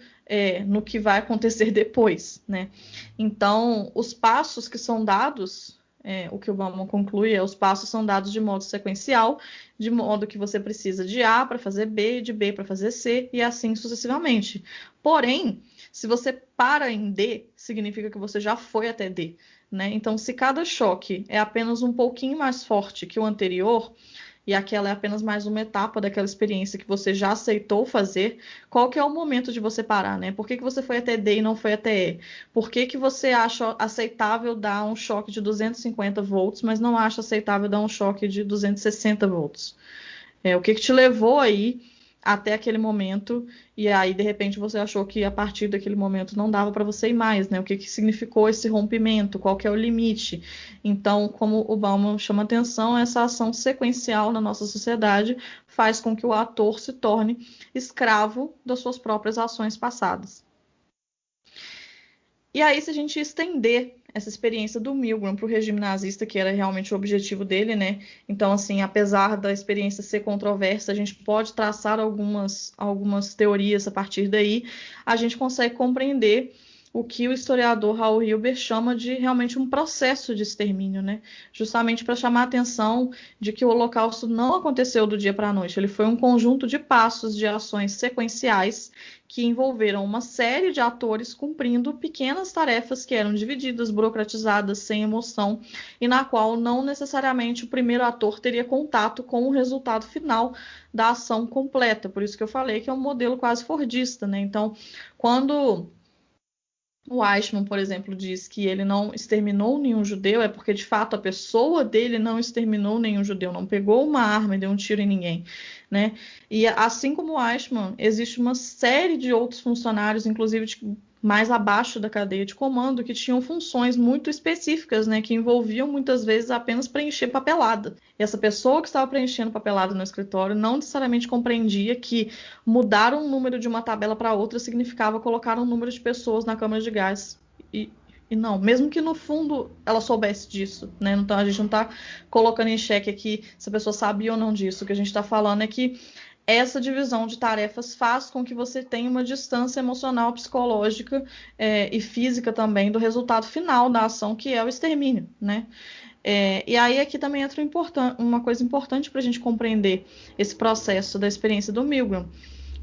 no que vai acontecer depois, né? Então, os passos que são dados... o que o Bauman conclui os passos são dados de modo sequencial, de modo que você precisa de A para fazer B, de B para fazer C, e assim sucessivamente. Porém, se você para em D, significa que você já foi até D, né? Então, se cada choque é apenas um pouquinho mais forte que o anterior, e aquela é apenas mais uma etapa daquela experiência que você já aceitou fazer, qual que é o momento de você parar, né? Por que você foi até D e não foi até E? Por que você acha aceitável dar um choque de 250 volts, mas não acha aceitável dar um choque de 260 volts? O que te levou aí até aquele momento, e aí de repente você achou que a partir daquele momento não dava para você ir mais, né? O que significou esse rompimento, qual que é o limite? Então, como o Bauman chama atenção, essa ação sequencial na nossa sociedade faz com que o ator se torne escravo das suas próprias ações passadas. E aí, se a gente estender essa experiência do Milgram para o regime nazista, que era realmente o objetivo dele, né? Então, assim, apesar da experiência ser controversa, a gente pode traçar algumas teorias a partir daí, a gente consegue compreender o que o historiador Raul Hilber chama de realmente um processo de extermínio, né? Justamente para chamar a atenção de que o Holocausto não aconteceu do dia para a noite, ele foi um conjunto de passos, de ações sequenciais que envolveram uma série de atores cumprindo pequenas tarefas que eram divididas, burocratizadas, sem emoção, e na qual não necessariamente o primeiro ator teria contato com o resultado final da ação completa. Por isso que eu falei que é um modelo quase fordista, né? Então, quando o Eichmann, por exemplo, diz que ele não exterminou nenhum judeu, é porque, de fato, a pessoa dele não exterminou nenhum judeu, não pegou uma arma e deu um tiro em ninguém, né? E assim como o Eichmann, existe uma série de outros funcionários, inclusive mais abaixo da cadeia de comando, que tinham funções muito específicas, né, que envolviam muitas vezes apenas preencher papelada. E essa pessoa que estava preenchendo papelada no escritório não necessariamente compreendia que mudar um número de uma tabela para outra significava colocar um número de pessoas na câmara de gás. E não, mesmo que no fundo ela soubesse disso, né? Então a gente não está colocando em xeque aqui se a pessoa sabia ou não disso. O que a gente está falando é que essa divisão de tarefas faz com que você tenha uma distância emocional, psicológica e física também do resultado final da ação, que é o extermínio, né? E aí aqui também entra uma coisa importante para a gente compreender esse processo da experiência do Milgram,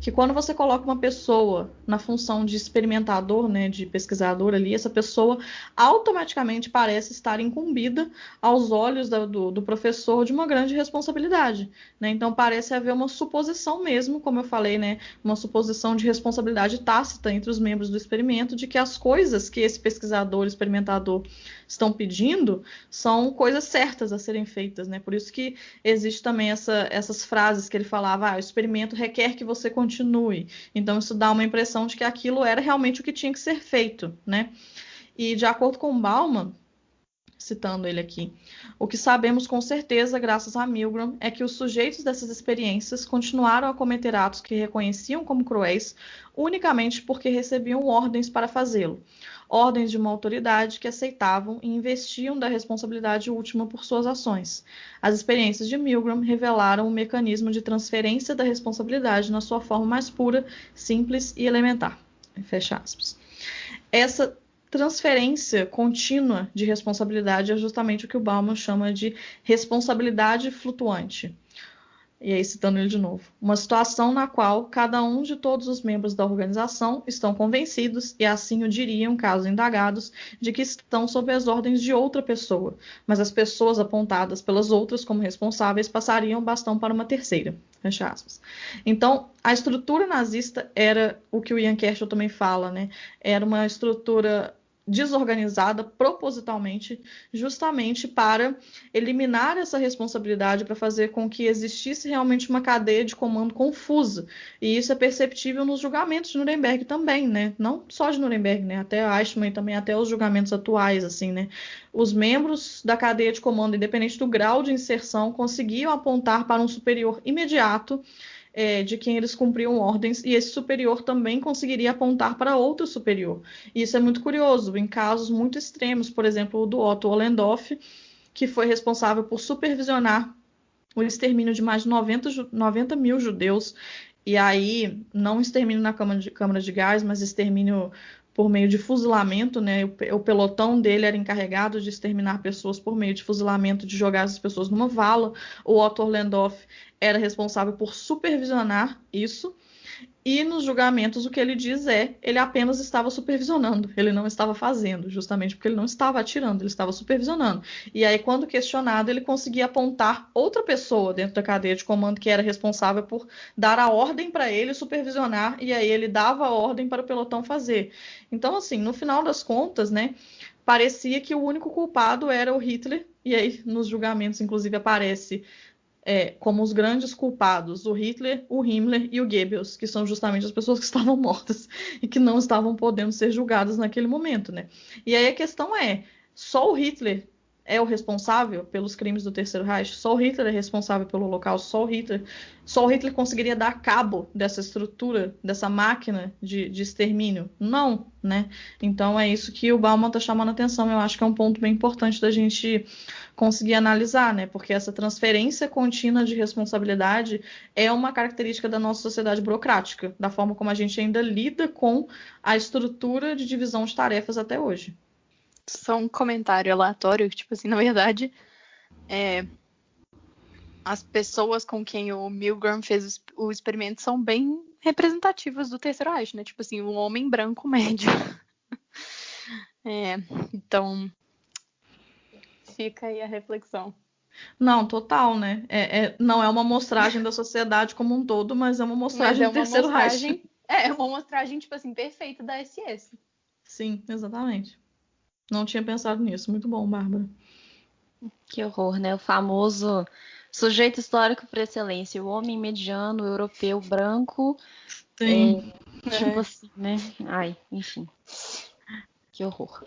que quando você coloca uma pessoa na função de experimentador, né, de pesquisador ali, essa pessoa automaticamente parece estar incumbida aos olhos do professor de uma grande responsabilidade, né? Então parece haver uma suposição mesmo, como eu falei, né, uma suposição de responsabilidade tácita entre os membros do experimento de que as coisas que esse pesquisador, experimentador estão pedindo são coisas certas a serem feitas, né? Por isso que existe também essas frases que ele falava, o experimento requer que você continue. Então isso dá uma impressão de que aquilo era realmente o que tinha que ser feito, né? E de acordo com Bauman, citando ele aqui, o que sabemos com certeza, graças a Milgram, é que os sujeitos dessas experiências continuaram a cometer atos que reconheciam como cruéis unicamente porque recebiam ordens para fazê-lo. Ordens de uma autoridade que aceitavam e investiam da responsabilidade última por suas ações. As experiências de Milgram revelaram um mecanismo de transferência da responsabilidade na sua forma mais pura, simples e elementar. Fecha aspas. Essa transferência contínua de responsabilidade é justamente o que o Bauman chama de responsabilidade flutuante. E aí, citando ele de novo, uma situação na qual cada um de todos os membros da organização estão convencidos, e assim o diriam, caso indagados, de que estão sob as ordens de outra pessoa, mas as pessoas apontadas pelas outras como responsáveis passariam o bastão para uma terceira. Fecha aspas. Então, a estrutura nazista era o que o Ian Kershaw também fala, né? Era uma estrutura desorganizada propositalmente, justamente para eliminar essa responsabilidade, para fazer com que existisse realmente uma cadeia de comando confusa. E isso é perceptível nos julgamentos de Nuremberg também, né? Não só de Nuremberg, né? Até Eichmann e também até os julgamentos atuais, assim, né? Os membros da cadeia de comando, independente do grau de inserção, conseguiam apontar para um superior imediato de quem eles cumpriam ordens, e esse superior também conseguiria apontar para outro superior. E isso é muito curioso, em casos muito extremos, por exemplo, o do Otto Ollendorff, que foi responsável por supervisionar o extermínio de mais de 90 mil judeus, e aí, não extermínio na câmara de gás, mas extermínio por meio de fuzilamento, né? O pelotão dele era encarregado de exterminar pessoas por meio de fuzilamento, de jogar as pessoas numa vala. O Otto Ollendorff era responsável por supervisionar isso. E nos julgamentos o que ele diz ele apenas estava supervisionando, ele não estava fazendo, justamente porque ele não estava atirando, ele estava supervisionando. E aí, quando questionado, ele conseguia apontar outra pessoa dentro da cadeia de comando que era responsável por dar a ordem para ele supervisionar, e aí ele dava a ordem para o pelotão fazer. Então, assim, no final das contas, né, parecia que o único culpado era o Hitler, e aí nos julgamentos, inclusive, aparece como os grandes culpados, o Hitler, o Himmler e o Goebbels, que são justamente as pessoas que estavam mortas e que não estavam podendo ser julgadas naquele momento, né? E aí a questão só o Hitler é o responsável pelos crimes do Terceiro Reich? Só o Hitler é responsável pelo Holocausto? Só o Hitler conseguiria dar cabo dessa estrutura, dessa máquina de extermínio? Não, né? Então é isso que o Bauman está chamando a atenção. Eu acho que é um ponto bem importante da gente conseguir analisar, né? Porque essa transferência contínua de responsabilidade é uma característica da nossa sociedade burocrática, da forma como a gente ainda lida com a estrutura de divisão de tarefas até hoje. Só um comentário aleatório, tipo assim, na verdade, as pessoas com quem o Milgram fez o experimento são bem representativas do Terceiro Reich, né? Tipo assim, um homem branco médio. Então, fica aí a reflexão. Não, total, né? Não é uma amostragem da sociedade como um todo, mas é uma amostragem do Terceiro Reich. É uma amostragem, tipo assim, perfeita da SS. Sim, exatamente. Não tinha pensado nisso. Muito bom, Bárbara. Que horror, né? O famoso sujeito histórico por excelência, o homem mediano, europeu, branco. Sim. Tipo assim, né? Ai, enfim. Que horror.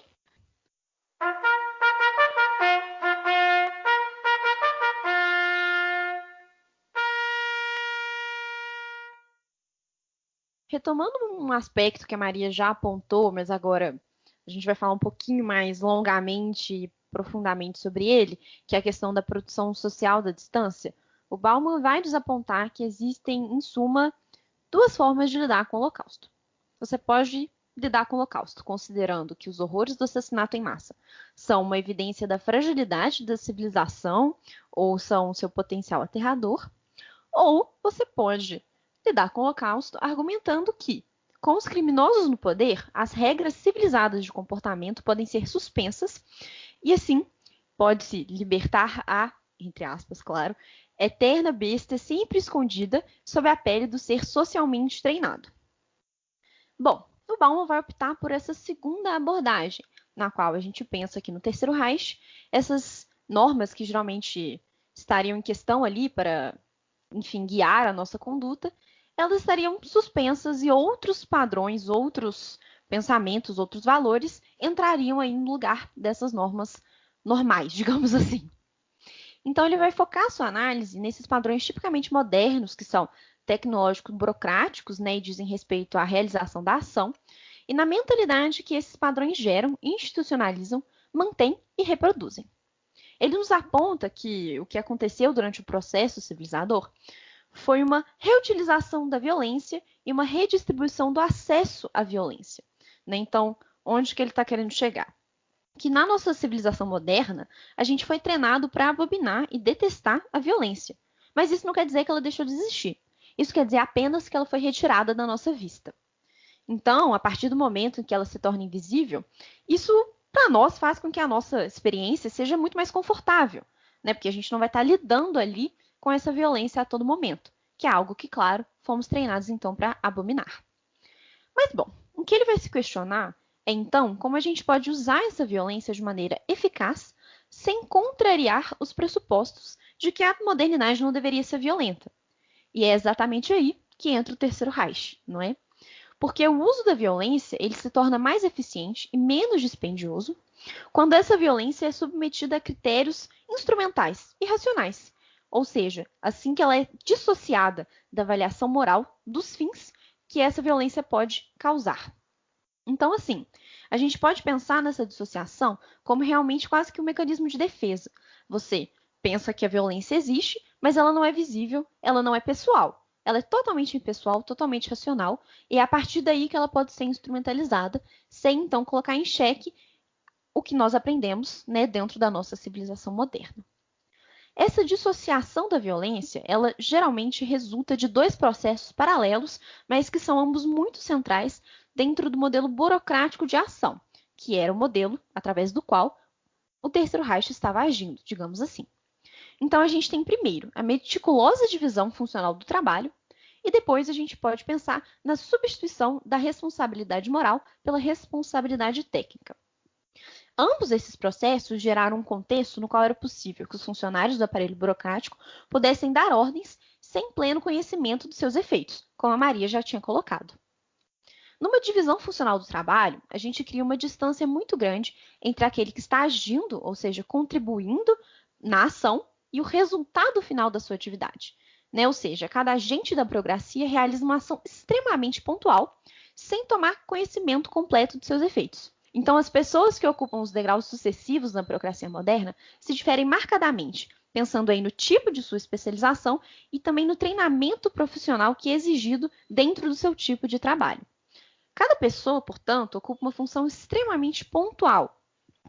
Retomando um aspecto que a Maria já apontou, mas agora a gente vai falar um pouquinho mais longamente e profundamente sobre ele, que é a questão da produção social da distância. O Bauman vai desapontar que existem, em suma, duas formas de lidar com o Holocausto. Você pode lidar com o Holocausto, considerando que os horrores do assassinato em massa são uma evidência da fragilidade da civilização ou são seu potencial aterrador, ou você pode lidar com o Holocausto argumentando que, com os criminosos no poder, as regras civilizadas de comportamento podem ser suspensas e, assim, pode-se libertar a, entre aspas, claro, eterna besta sempre escondida sob a pele do ser socialmente treinado. Bom, o Bauman vai optar por essa segunda abordagem, na qual a gente pensa que no Terceiro Reich, essas normas que geralmente estariam em questão ali para, enfim, guiar a nossa conduta, elas estariam suspensas e outros padrões, outros pensamentos, outros valores entrariam aí no lugar dessas normas normais, digamos assim. Então, ele vai focar sua análise nesses padrões tipicamente modernos, que são tecnológicos, burocráticos, né, e dizem respeito à realização da ação, e na mentalidade que esses padrões geram, institucionalizam, mantêm e reproduzem. Ele nos aponta que o que aconteceu durante o processo civilizador foi uma reutilização da violência e uma redistribuição do acesso à violência. Né? Então, onde que ele está querendo chegar? Que na nossa civilização moderna, a gente foi treinado para abominar e detestar a violência. Mas isso não quer dizer que ela deixou de existir. Isso quer dizer apenas que ela foi retirada da nossa vista. Então, a partir do momento em que ela se torna invisível, isso, para nós, faz com que a nossa experiência seja muito mais confortável, né? Porque a gente não vai estar lidando ali com essa violência a todo momento, que é algo que, claro, fomos treinados, então, para abominar. Mas, bom, o que ele vai se questionar é, então, como a gente pode usar essa violência de maneira eficaz, sem contrariar os pressupostos de que a modernidade não deveria ser violenta. E é exatamente aí que entra o Terceiro Reich, não é? Porque o uso da violência ele se torna mais eficiente e menos dispendioso quando essa violência é submetida a critérios instrumentais e racionais, ou seja, assim que ela é dissociada da avaliação moral dos fins que essa violência pode causar. Então, assim, a gente pode pensar nessa dissociação como realmente quase que um mecanismo de defesa. Você pensa que a violência existe, mas ela não é visível, ela não é pessoal. Ela é totalmente impessoal, totalmente racional, e é a partir daí que ela pode ser instrumentalizada, sem então colocar em xeque o que nós aprendemos, né, dentro da nossa civilização moderna. Essa dissociação da violência, ela geralmente resulta de dois processos paralelos, mas que são ambos muito centrais dentro do modelo burocrático de ação, que era o modelo através do qual o Terceiro Reich estava agindo, digamos assim. Então, a gente tem primeiro a meticulosa divisão funcional do trabalho, e depois a gente pode pensar na substituição da responsabilidade moral pela responsabilidade técnica. Ambos esses processos geraram um contexto no qual era possível que os funcionários do aparelho burocrático pudessem dar ordens sem pleno conhecimento dos seus efeitos, como a Maria já tinha colocado. Numa divisão funcional do trabalho, a gente cria uma distância muito grande entre aquele que está agindo, ou seja, contribuindo na ação, e o resultado final da sua atividade. Né? Ou seja, cada agente da burocracia realiza uma ação extremamente pontual, sem tomar conhecimento completo de seus efeitos. Então, as pessoas que ocupam os degraus sucessivos na burocracia moderna se diferem marcadamente, pensando aí no tipo de sua especialização e também no treinamento profissional que é exigido dentro do seu tipo de trabalho. Cada pessoa, portanto, ocupa uma função extremamente pontual,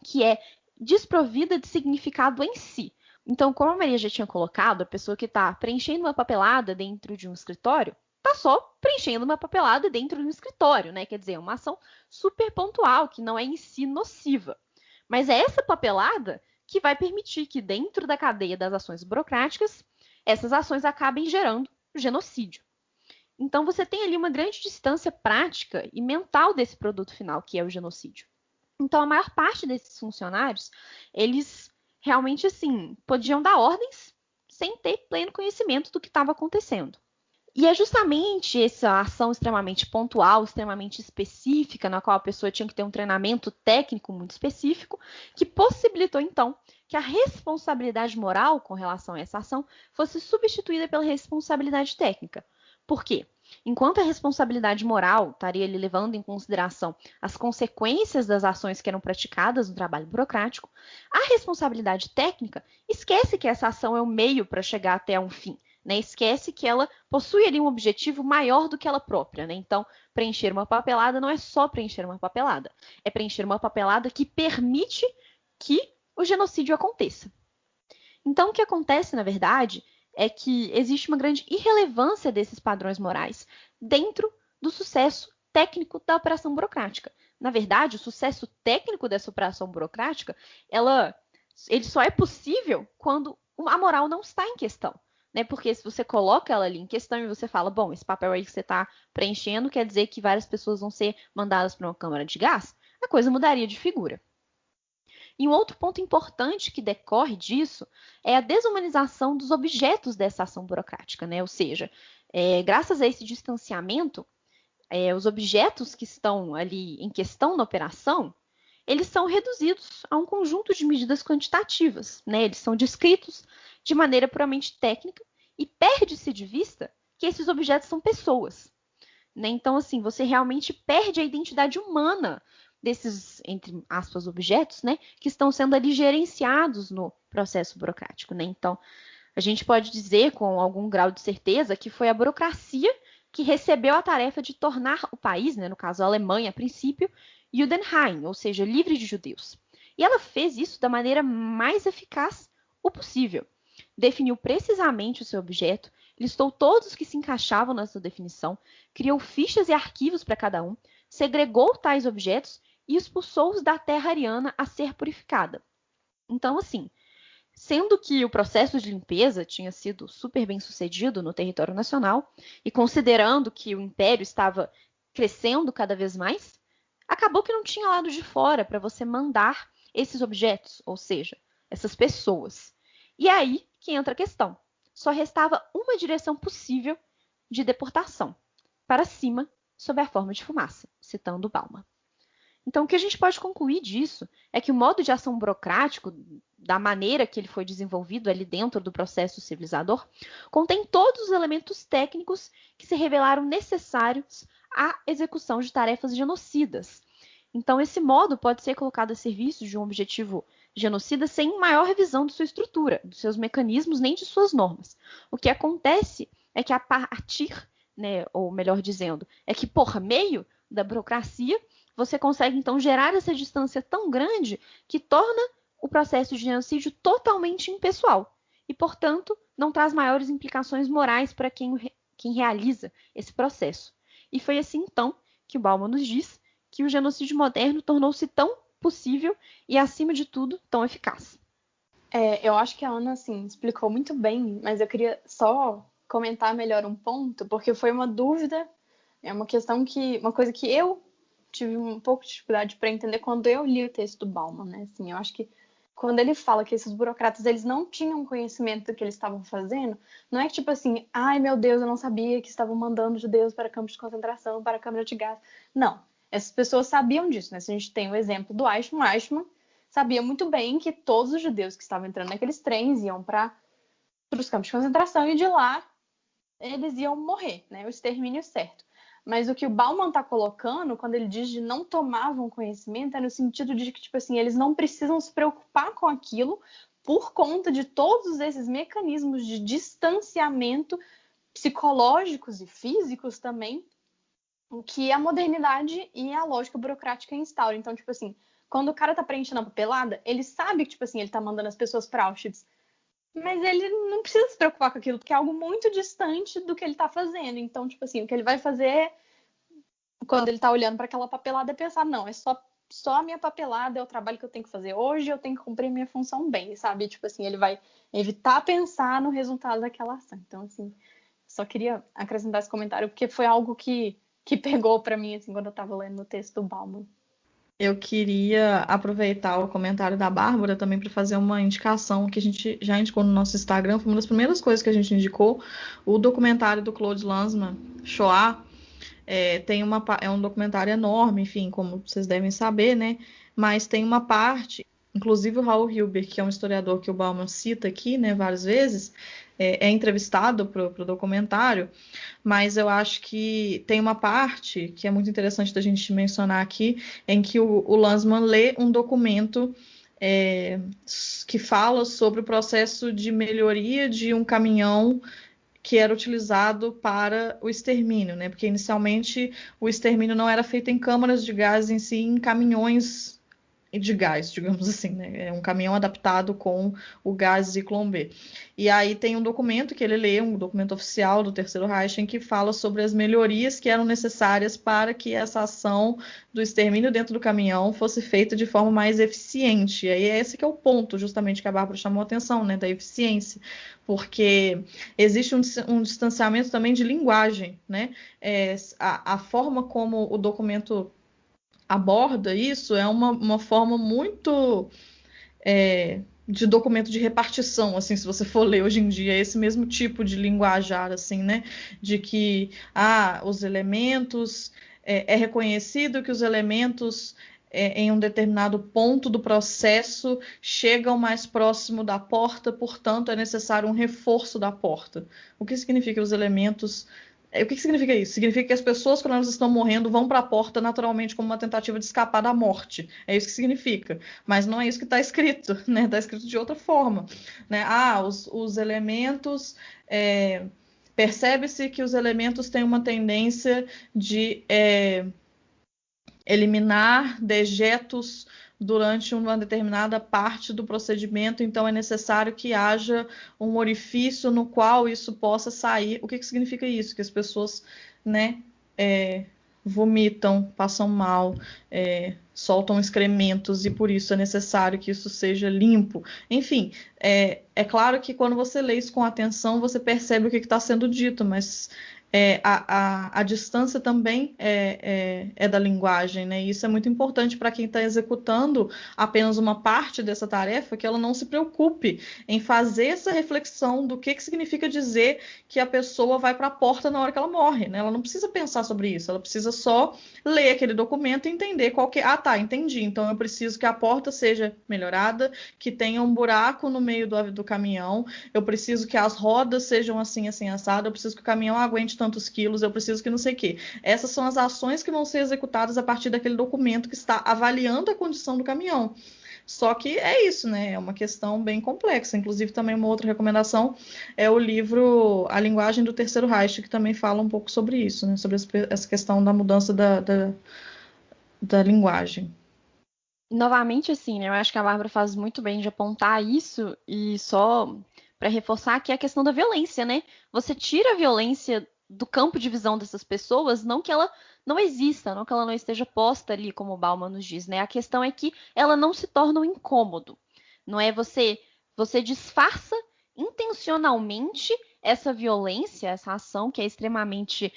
que é desprovida de significado em si. Então, como a Maria já tinha colocado, a pessoa que está preenchendo uma papelada dentro de um escritório está só preenchendo uma papelada dentro de um escritório, né? Quer dizer, é uma ação super pontual, que não é em si nociva. Mas é essa papelada que vai permitir que, dentro da cadeia das ações burocráticas, essas ações acabem gerando genocídio. Então, você tem ali uma grande distância prática e mental desse produto final, que é o genocídio. Então, a maior parte desses funcionários, eles realmente, assim, podiam dar ordens sem ter pleno conhecimento do que estava acontecendo. E é justamente essa ação extremamente pontual, extremamente específica, na qual a pessoa tinha que ter um treinamento técnico muito específico, que possibilitou, então, que a responsabilidade moral com relação a essa ação fosse substituída pela responsabilidade técnica. Por quê? Enquanto a responsabilidade moral estaria ali levando em consideração as consequências das ações que eram praticadas no trabalho burocrático, a responsabilidade técnica esquece que essa ação é o meio para chegar até um fim. Né? Esquece que ela possui ali um objetivo maior do que ela própria. Né? Então, preencher uma papelada não é só preencher uma papelada. É preencher uma papelada que permite que o genocídio aconteça. Então, o que acontece, na verdade, é que existe uma grande irrelevância desses padrões morais dentro do sucesso técnico da operação burocrática. Na verdade, o sucesso técnico dessa operação burocrática, ele só é possível quando a moral não está em questão. Né? Porque se você coloca ela ali em questão e você fala, bom, esse papel aí que você está preenchendo quer dizer que várias pessoas vão ser mandadas para uma câmara de gás, a coisa mudaria de figura. E um outro ponto importante que decorre disso é a desumanização dos objetos dessa ação burocrática, né? Ou seja, graças a esse distanciamento, os objetos que estão ali em questão na operação, eles são reduzidos a um conjunto de medidas quantitativas, né? Eles são descritos de maneira puramente técnica e perde-se de vista que esses objetos são pessoas. Né? Então, assim, você realmente perde a identidade humana desses, entre aspas, objetos, né, que estão sendo ali gerenciados no processo burocrático. Né? Então, a gente pode dizer com algum grau de certeza que foi a burocracia que recebeu a tarefa de tornar o país, né, no caso a Alemanha a princípio, Judenrein, ou seja, livre de judeus. E ela fez isso da maneira mais eficaz o possível. Definiu precisamente o seu objeto, listou todos os que se encaixavam nessa definição, criou fichas e arquivos para cada um, segregou tais objetos e expulsou-os da terra ariana a ser purificada. Então, assim, sendo que o processo de limpeza tinha sido super bem sucedido no território nacional, e considerando que o império estava crescendo cada vez mais, acabou que não tinha lado de fora para você mandar esses objetos, ou seja, essas pessoas. E aí que entra a questão. Só restava uma direção possível de deportação, para cima, sob a forma de fumaça, citando Bauman. Então, o que a gente pode concluir disso é que o modo de ação burocrático, da maneira que ele foi desenvolvido ali dentro do processo civilizador, contém todos os elementos técnicos que se revelaram necessários à execução de tarefas genocidas. Então, esse modo pode ser colocado a serviço de um objetivo genocida sem maior revisão de sua estrutura, dos seus mecanismos, nem de suas normas. O que acontece é que a partir, né, ou melhor dizendo, é que por meio da burocracia, você consegue, então, gerar essa distância tão grande que torna o processo de genocídio totalmente impessoal e, portanto, não traz maiores implicações morais para quem realiza esse processo. E foi assim, então, que o Bauman nos diz que o genocídio moderno tornou-se tão possível e, acima de tudo, tão eficaz. Eu acho que a Ana, assim, explicou muito bem, mas eu queria só comentar melhor um ponto, porque foi uma dúvida, uma coisa que eu tive um pouco de dificuldade para entender quando eu li o texto do Bauman, né? Assim, eu acho que quando ele fala que esses burocratas, eles não tinham conhecimento do que eles estavam fazendo, não é que tipo assim, ai meu Deus, eu não sabia que estavam mandando judeus para campos de concentração, para câmara de gás. Não, essas pessoas sabiam disso, né? Se a gente tem o exemplo do Eichmann sabia muito bem que todos os judeus que estavam entrando naqueles trens iam para os campos de concentração e de lá eles iam morrer, né? O extermínio certo. Mas o que o Bauman está colocando, quando ele diz de não tomavam conhecimento, é no sentido de que, tipo assim, eles não precisam se preocupar com aquilo por conta de todos esses mecanismos de distanciamento psicológicos e físicos também, que a modernidade e a lógica burocrática instauram. Então, tipo assim, quando o cara tá preenchendo a papelada, ele sabe que, tipo assim, ele tá mandando as pessoas para Auschwitz, mas ele não precisa se preocupar com aquilo, porque é algo muito distante do que ele tá fazendo. Então, tipo assim, o que ele vai fazer quando ele tá olhando para aquela papelada é pensar, não, é só a minha papelada, é o trabalho que eu tenho que fazer hoje, eu tenho que cumprir minha função bem, sabe? Tipo assim, ele vai evitar pensar no resultado daquela ação. Então, assim, só queria acrescentar esse comentário, porque foi algo que pegou para mim, assim, quando eu tava lendo o texto do Bauman. Eu queria aproveitar o comentário da Bárbara também para fazer uma indicação que a gente já indicou no nosso Instagram. Foi uma das primeiras coisas que a gente indicou, o documentário do Claude Lanzmann, Shoah. É um documentário enorme, enfim, como vocês devem saber, né? Mas tem uma parte, inclusive o Raul Hilberg, que é um historiador que o Bauman cita aqui, né, várias vezes, é entrevistado para o documentário, mas eu acho que tem uma parte que é muito interessante da gente mencionar aqui, em que o Lanzmann lê um documento que fala sobre o processo de melhoria de um caminhão que era utilizado para o extermínio, né? Porque inicialmente o extermínio não era feito em câmaras de gás em si, em caminhões de gás, digamos assim, né? É um caminhão adaptado com o gás Zyklon B. E aí tem um documento que ele lê, um documento oficial do Terceiro Reich, em que fala sobre as melhorias que eram necessárias para que essa ação do extermínio dentro do caminhão fosse feita de forma mais eficiente. E aí esse que é o ponto, justamente, que a Bárbara chamou a atenção, né? Da eficiência. Porque existe um distanciamento também de linguagem, né? A forma como o documento aborda isso é uma forma muito de documento de repartição, assim, se você for ler hoje em dia, esse mesmo tipo de linguajar, assim, né? De que os elementos, é reconhecido que os elementos em um determinado ponto do processo chegam mais próximo da porta, portanto é necessário um reforço da porta. O que significa os elementos? O que significa isso? Significa que as pessoas, quando elas estão morrendo, vão para a porta naturalmente como uma tentativa de escapar da morte. É isso que significa. Mas não é isso que está escrito, né? Está escrito de outra forma. Né? Os elementos... percebe-se que os elementos têm uma tendência de eliminar dejetos durante uma determinada parte do procedimento, então é necessário que haja um orifício no qual isso possa sair. O que significa isso? Que as pessoas, né, vomitam, passam mal, soltam excrementos, e por isso é necessário que isso seja limpo. Enfim, é claro que quando você lê isso com atenção, você percebe o que está sendo dito, mas a distância também é da linguagem, né? E isso é muito importante para quem está executando apenas uma parte dessa tarefa, que ela não se preocupe em fazer essa reflexão do que significa dizer que a pessoa vai para a porta na hora que ela morre, né? Ela não precisa pensar sobre isso, ela precisa só ler aquele documento e entender qual que é. Tá, entendi. Então eu preciso que a porta seja melhorada, que tenha um buraco no meio do caminhão, eu preciso que as rodas sejam assim, assim, assado, eu preciso que o caminhão aguente tantos quilos, eu preciso que não sei o quê. Essas são as ações que vão ser executadas a partir daquele documento que está avaliando a condição do caminhão. Só que é isso, né? É uma questão bem complexa. Inclusive, também uma outra recomendação é o livro A Linguagem do Terceiro Reich, que também fala um pouco sobre isso, né? Sobre essa questão da mudança da linguagem. Novamente, assim, né? Eu acho que a Bárbara faz muito bem de apontar isso, e só para reforçar que é a questão da violência, né? Você tira a violência do campo de visão dessas pessoas, não que ela não exista, não que ela não esteja posta ali, como o Bauman nos diz, né? A questão é que ela não se torna um incômodo. Não é você disfarça intencionalmente essa violência, essa ação que é extremamente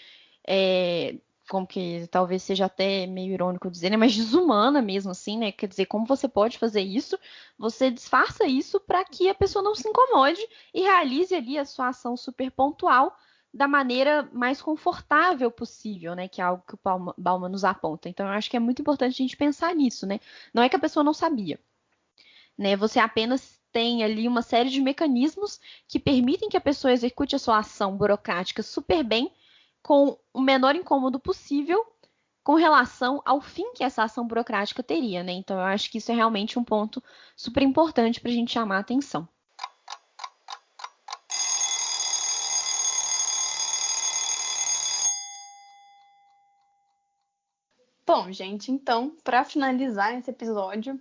como que talvez seja até meio irônico dizer, né, mas desumana mesmo assim, né? Quer dizer, como você pode fazer isso? Você disfarça isso para que a pessoa não se incomode e realize ali a sua ação super pontual da maneira mais confortável possível, né? Que é algo que o Bauman nos aponta. Então, eu acho que é muito importante a gente pensar nisso, né? Não é que a pessoa não sabia, né? Você apenas tem ali uma série de mecanismos que permitem que a pessoa execute a sua ação burocrática super bem, com o menor incômodo possível com relação ao fim que essa ação burocrática teria, né? Então, eu acho que isso é realmente um ponto super importante para a gente chamar a atenção. Bom, gente, então, para finalizar esse episódio,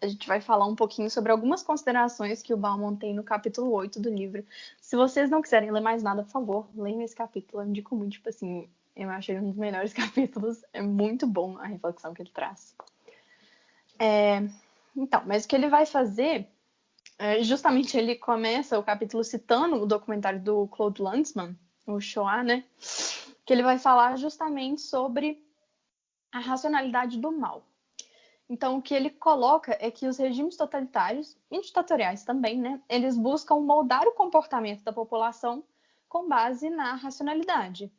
a gente vai falar um pouquinho sobre algumas considerações que o Bauman tem no capítulo 8 do livro. Se vocês não quiserem ler mais nada, por favor, leiam esse capítulo. Eu indico muito, tipo assim, eu achei um dos melhores capítulos. É muito bom a reflexão que ele traz. Então, mas o que ele vai fazer, justamente ele começa o capítulo citando o documentário do Claude Lanzmann, o Shoah, né? Que ele vai falar justamente sobre a racionalidade do mal. Então, o que ele coloca é que os regimes totalitários, e ditatoriais também, né, eles buscam moldar o comportamento da população com base na racionalidade.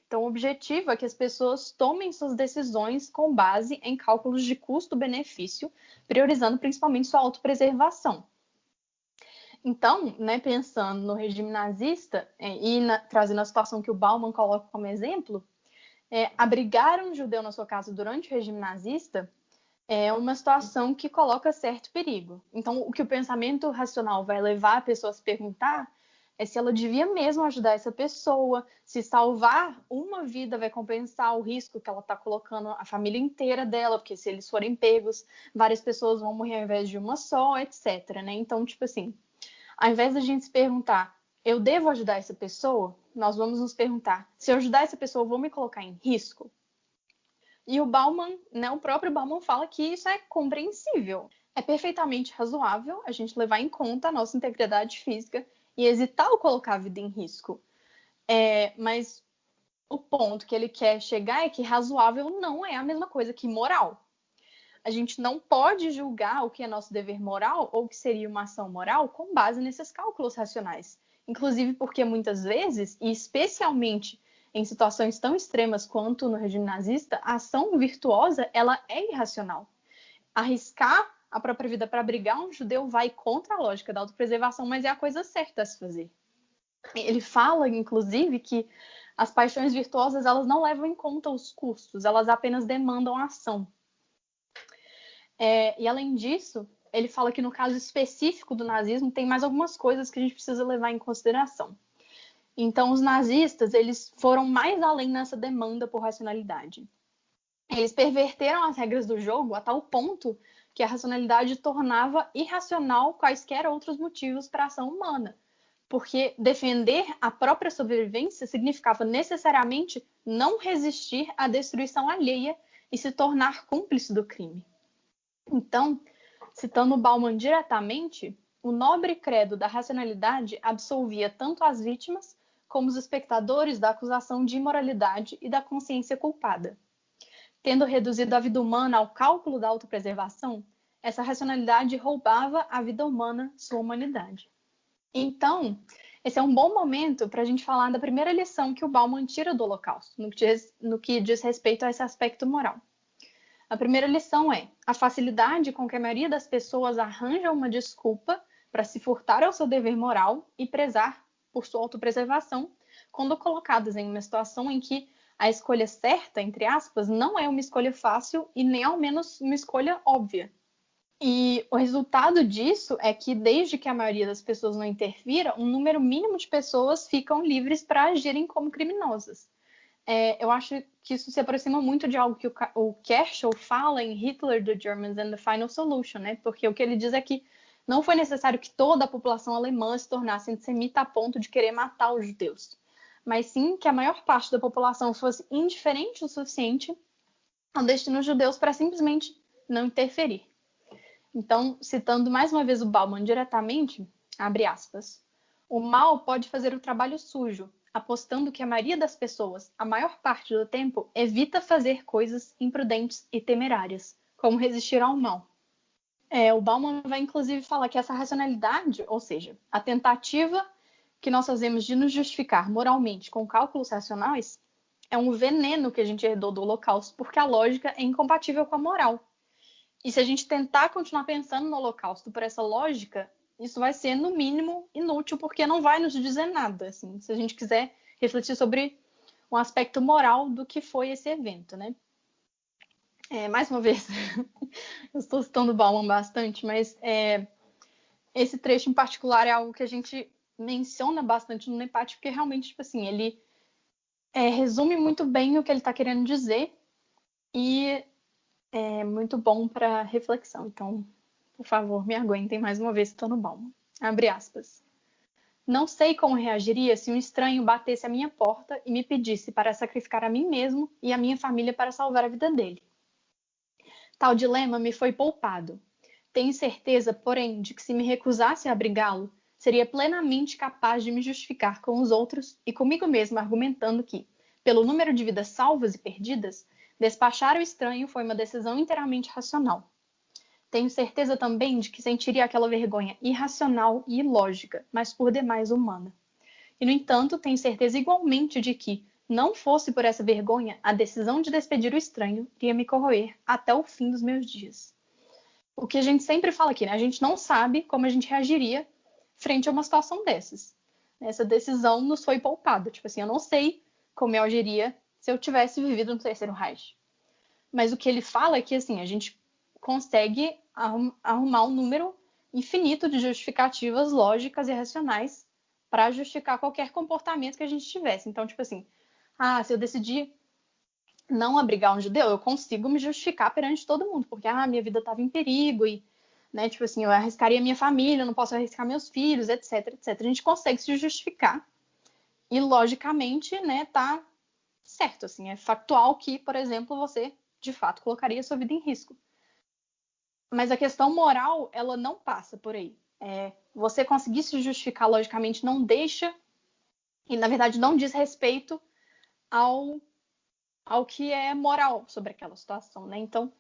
Então, o objetivo é que as pessoas tomem suas decisões com base em cálculos de custo-benefício, priorizando principalmente sua autopreservação. Então, né, pensando no regime nazista trazendo a situação que o Bauman coloca como exemplo, abrigar um judeu na sua casa durante o regime nazista é uma situação que coloca certo perigo. Então, o que o pensamento racional vai levar a pessoa a se perguntar é se ela devia mesmo ajudar essa pessoa, se salvar uma vida vai compensar o risco que ela está colocando a família inteira dela, porque se eles forem pegos, várias pessoas vão morrer ao invés de uma só, etc, né? Então, tipo assim, ao invés da gente se perguntar, eu devo ajudar essa pessoa? Nós vamos nos perguntar, se eu ajudar essa pessoa, eu vou me colocar em risco? E o Bauman, né, o próprio Bauman fala que isso é compreensível. É perfeitamente razoável a gente levar em conta a nossa integridade física e hesitar ao colocar a vida em risco. Mas o ponto que ele quer chegar é que razoável não é a mesma coisa que moral. A gente não pode julgar o que é nosso dever moral ou o que seria uma ação moral com base nesses cálculos racionais. Inclusive porque muitas vezes, e especialmente em situações tão extremas quanto no regime nazista, a ação virtuosa ela é irracional. Arriscar a própria vida para abrigar um judeu vai contra a lógica da autopreservação, mas é a coisa certa a se fazer. Ele fala, inclusive, que as paixões virtuosas elas não levam em conta os custos, elas apenas demandam ação. E além disso, ele fala que no caso específico do nazismo tem mais algumas coisas que a gente precisa levar em consideração. Então, os nazistas eles foram mais além nessa demanda por racionalidade. Eles perverteram as regras do jogo a tal ponto que a racionalidade tornava irracional quaisquer outros motivos para a ação humana. Porque defender a própria sobrevivência significava necessariamente não resistir à destruição alheia e se tornar cúmplice do crime. Então, citando Bauman diretamente, o nobre credo da racionalidade absolvia tanto as vítimas como os espectadores da acusação de imoralidade e da consciência culpada. Tendo reduzido a vida humana ao cálculo da autopreservação, essa racionalidade roubava a vida humana sua humanidade. Então, esse é um bom momento para a gente falar da primeira lição que o Bauman tira do Holocausto, no que diz respeito a esse aspecto moral. A primeira lição é a facilidade com que a maioria das pessoas arranja uma desculpa para se furtar ao seu dever moral e prezar por sua autopreservação, quando colocadas em uma situação em que a escolha certa, entre aspas, não é uma escolha fácil e nem ao menos uma escolha óbvia. E o resultado disso é que, desde que a maioria das pessoas não interfira, um número mínimo de pessoas ficam livres para agirem como criminosas. Eu acho que isso se aproxima muito de algo que o Kershaw fala em Hitler, the Germans and the Final Solution, né? Porque o que ele diz é que não foi necessário que toda a população alemã se tornasse antissemita a ponto de querer matar os judeus, mas sim que a maior parte da população fosse indiferente o suficiente ao destino dos judeus para simplesmente não interferir. Então, citando mais uma vez o Bauman diretamente, abre aspas, o mal pode fazer o trabalho sujo, apostando que a maioria das pessoas, a maior parte do tempo, evita fazer coisas imprudentes e temerárias, como resistir ao mal. O Bauman vai inclusive falar que essa racionalidade, ou seja, a tentativa que nós fazemos de nos justificar moralmente com cálculos racionais, é um veneno que a gente herdou do Holocausto, porque a lógica é incompatível com a moral. E se a gente tentar continuar pensando no Holocausto por essa lógica, isso vai ser, no mínimo, inútil, porque não vai nos dizer nada, assim, se a gente quiser refletir sobre um aspecto moral do que foi esse evento, né? Mais uma vez, eu estou citando Bauman bastante, mas esse trecho em particular é algo que a gente menciona bastante no NEPAT, porque realmente, tipo assim, ele resume muito bem o que ele está querendo dizer e é muito bom para reflexão. Então, por favor, me aguentem mais uma vez citando Bauman. Abre aspas. Não sei como reagiria se um estranho batesse à minha porta e me pedisse para sacrificar a mim mesmo e a minha família para salvar a vida dele. Tal dilema me foi poupado. Tenho certeza, porém, de que se me recusasse a abrigá-lo, seria plenamente capaz de me justificar com os outros e comigo mesmo argumentando que, pelo número de vidas salvas e perdidas, despachar o estranho foi uma decisão inteiramente racional. Tenho certeza também de que sentiria aquela vergonha irracional e ilógica, mas por demais humana. E, no entanto, tenho certeza igualmente de que, não fosse por essa vergonha, a decisão de despedir o estranho iria me corroer até o fim dos meus dias. O que a gente sempre fala aqui, né? A gente não sabe como a gente reagiria frente a uma situação dessas. Essa decisão nos foi poupada. Tipo assim, eu não sei como eu agiria se eu tivesse vivido no Terceiro Reich. Mas o que ele fala é que, assim, a gente consegue arrumar um número infinito de justificativas lógicas e racionais para justificar qualquer comportamento que a gente tivesse. Então, tipo assim, se eu decidir não abrigar um judeu, eu consigo me justificar perante todo mundo, porque minha vida estava em perigo e, né, tipo assim, eu arriscaria minha família, eu não posso arriscar meus filhos, etc, etc. A gente consegue se justificar e, logicamente, né, tá certo, assim, é factual que, por exemplo, você, de fato, colocaria a sua vida em risco. Mas a questão moral, ela não passa por aí. Você conseguir se justificar, logicamente, não deixa, e, na verdade, não diz respeito ao que é moral sobre aquela situação, né? Então,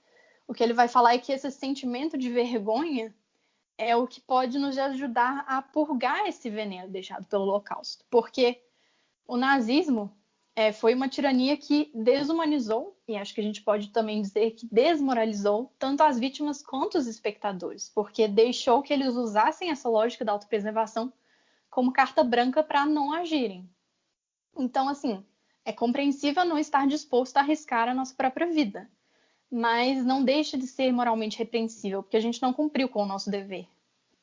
o que ele vai falar é que esse sentimento de vergonha é o que pode nos ajudar a purgar esse veneno deixado pelo Holocausto. Porque o nazismo foi uma tirania que desumanizou, e acho que a gente pode também dizer que desmoralizou, tanto as vítimas quanto os espectadores, porque deixou que eles usassem essa lógica da autopreservação como carta branca para não agirem. Então, assim, é compreensível não estar disposto a arriscar a nossa própria vida, mas não deixa de ser moralmente repreensível, porque a gente não cumpriu com o nosso dever.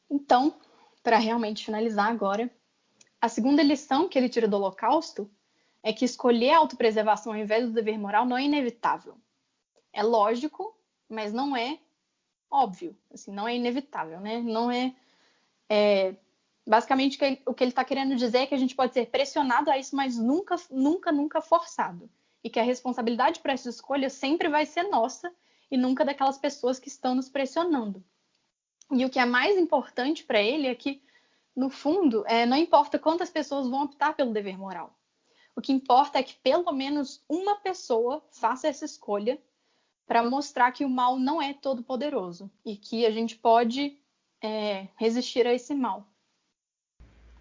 Então, para realmente finalizar agora, a segunda lição que ele tira do Holocausto é que escolher a autopreservação ao invés do dever moral não é inevitável. É lógico, mas não é óbvio, assim, não é inevitável, né? Não é... Basicamente, o que ele está querendo dizer é que a gente pode ser pressionado a isso, mas nunca, nunca, nunca forçado. E que a responsabilidade por essa escolha sempre vai ser nossa e nunca daquelas pessoas que estão nos pressionando. E o que é mais importante para ele é que, no fundo, não importa quantas pessoas vão optar pelo dever moral. O que importa é que pelo menos uma pessoa faça essa escolha para mostrar que o mal não é todo poderoso e que a gente pode resistir a esse mal.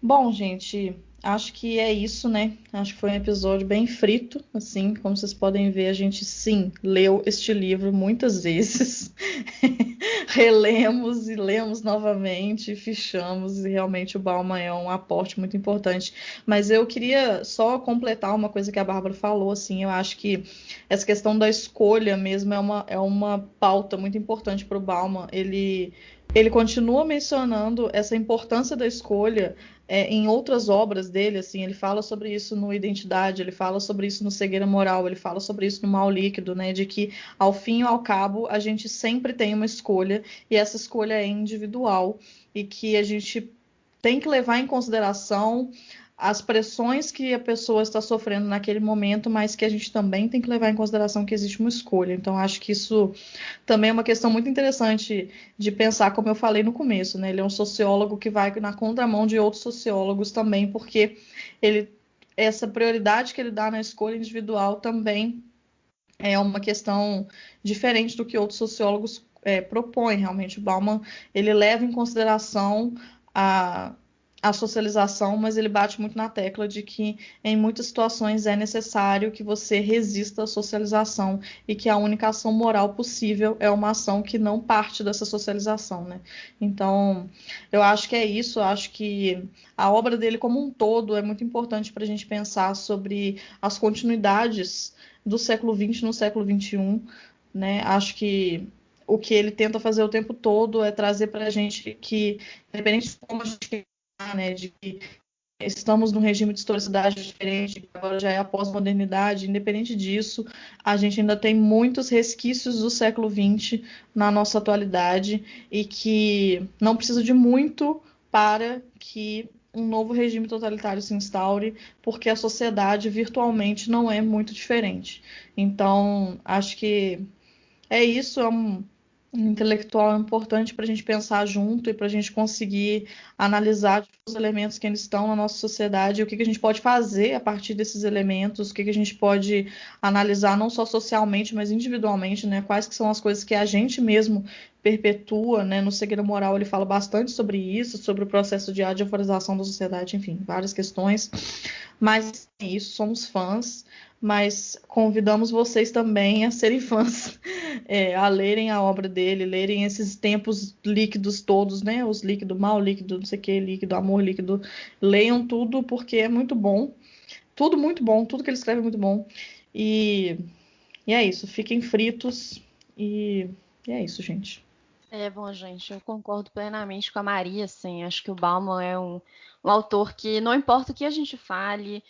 Bom, gente, acho que é isso, né? Acho que foi um episódio bem frito, assim, como vocês podem ver, a gente sim leu este livro muitas vezes, relemos e lemos novamente, fichamos, e realmente o Bauman é um aporte muito importante. Mas eu queria só completar uma coisa que a Bárbara falou, assim, eu acho que essa questão da escolha mesmo é uma pauta muito importante para o Bauman. Ele continua mencionando essa importância da escolha em outras obras dele, assim, ele fala sobre isso no Identidade, ele fala sobre isso no Cegueira Moral, ele fala sobre isso no Mal Líquido, né, de que ao fim e ao cabo a gente sempre tem uma escolha e essa escolha é individual e que a gente tem que levar em consideração as pressões que a pessoa está sofrendo naquele momento, mas que a gente também tem que levar em consideração que existe uma escolha. Então, acho que isso também é uma questão muito interessante de pensar, como eu falei no começo, né? Ele é um sociólogo que vai na contramão de outros sociólogos também, porque essa prioridade que ele dá na escolha individual também é uma questão diferente do que outros sociólogos propõem. Realmente, o Bauman, ele leva em consideração a socialização, mas ele bate muito na tecla de que em muitas situações é necessário que você resista à socialização e que a única ação moral possível é uma ação que não parte dessa socialização, né? Então, eu acho que é isso, eu acho que a obra dele como um todo é muito importante para a gente pensar sobre as continuidades do século XX no século XXI, né? Acho que o que ele tenta fazer o tempo todo é trazer para a gente que, independente de como a gente né, de que estamos num regime de historicidade diferente, que agora já é a pós-modernidade, independente disso, a gente ainda tem muitos resquícios do século XX na nossa atualidade e que não precisa de muito para que um novo regime totalitário se instaure, porque a sociedade virtualmente não é muito diferente. Então, acho que é isso, é um intelectual importante para a gente pensar junto e para a gente conseguir analisar os elementos que ainda estão na nossa sociedade e o que a gente pode fazer a partir desses elementos, o que a gente pode analisar não só socialmente, mas individualmente, né? Quais que são as coisas que a gente mesmo perpetua, né? No Cegueira Moral ele fala bastante sobre isso, sobre o processo de adiaforização da sociedade, enfim, várias questões. Mas é isso, somos fãs, mas convidamos vocês também a serem fãs, a lerem a obra dele, lerem esses tempos líquidos todos, né? Os líquido, mal líquido, não sei o que, líquido, amor líquido. Leiam tudo porque é muito bom. Tudo muito bom, tudo que ele escreve é muito bom. E é isso, fiquem fritos e é isso, gente. Bom, gente, eu concordo plenamente com a Maria, assim, acho que o Bauman é um autor que não importa o que a gente fale,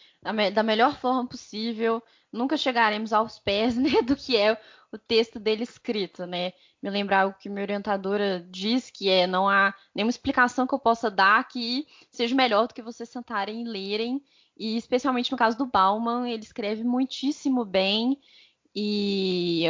da melhor forma possível, nunca chegaremos aos pés, né, do que é o texto dele escrito, né? Me lembrar o que minha orientadora diz, que não há nenhuma explicação que eu possa dar que seja melhor do que vocês sentarem e lerem, e especialmente no caso do Bauman, ele escreve muitíssimo bem, e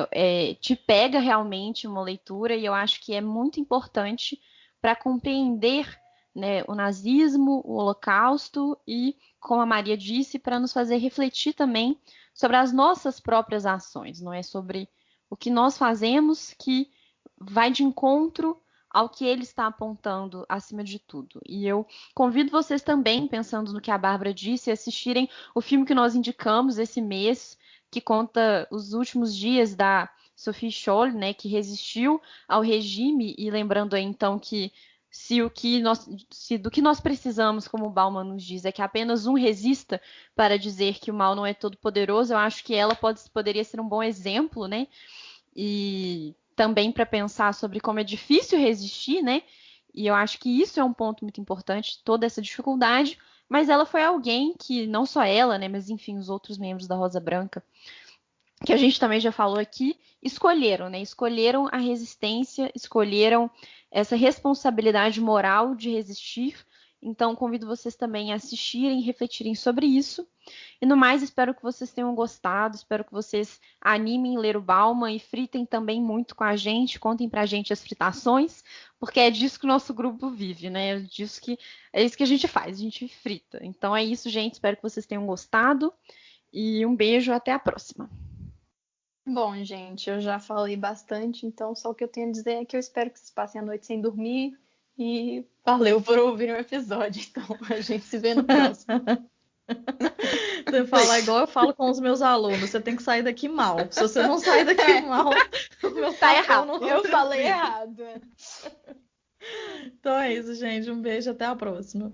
te pega realmente uma leitura, e eu acho que é muito importante para compreender, né, o nazismo, o Holocausto e, como a Maria disse, para nos fazer refletir também sobre as nossas próprias ações, não é sobre o que nós fazemos que vai de encontro ao que ele está apontando acima de tudo. E eu convido vocês também, pensando no que a Bárbara disse, a assistirem o filme que nós indicamos esse mês, que conta os últimos dias da Sophie Scholl, né, que resistiu ao regime, e lembrando aí então que se do que nós precisamos, como o Bauman nos diz, é que apenas um resista para dizer que o mal não é todo poderoso, eu acho que ela poderia ser um bom exemplo, né? E também para pensar sobre como é difícil resistir, né? E eu acho que isso é um ponto muito importante, toda essa dificuldade, mas ela foi alguém que, não só ela, né, mas enfim, os outros membros da Rosa Branca, que a gente também já falou aqui, escolheram, né? Escolheram a resistência, escolheram essa responsabilidade moral de resistir. Então, convido vocês também a assistirem, refletirem sobre isso. E no mais, espero que vocês tenham gostado, espero que vocês animem ler o Bauman e fritem também muito com a gente, contem pra gente as fritações, porque é disso que o nosso grupo vive, né? É isso que a gente faz, a gente frita. Então é isso, gente, espero que vocês tenham gostado e um beijo, até a próxima. Bom, gente, eu já falei bastante, então só o que eu tenho a dizer é que eu espero que vocês passem a noite sem dormir e valeu por ouvir o episódio. Então, a gente se vê no próximo. Você fala igual eu falo com os meus alunos, você tem que sair daqui mal. Se você não sair daqui mal, o meu Tá papel errado. não Eu falei contribui. errado. Então é isso, gente. Um beijo, até a próxima.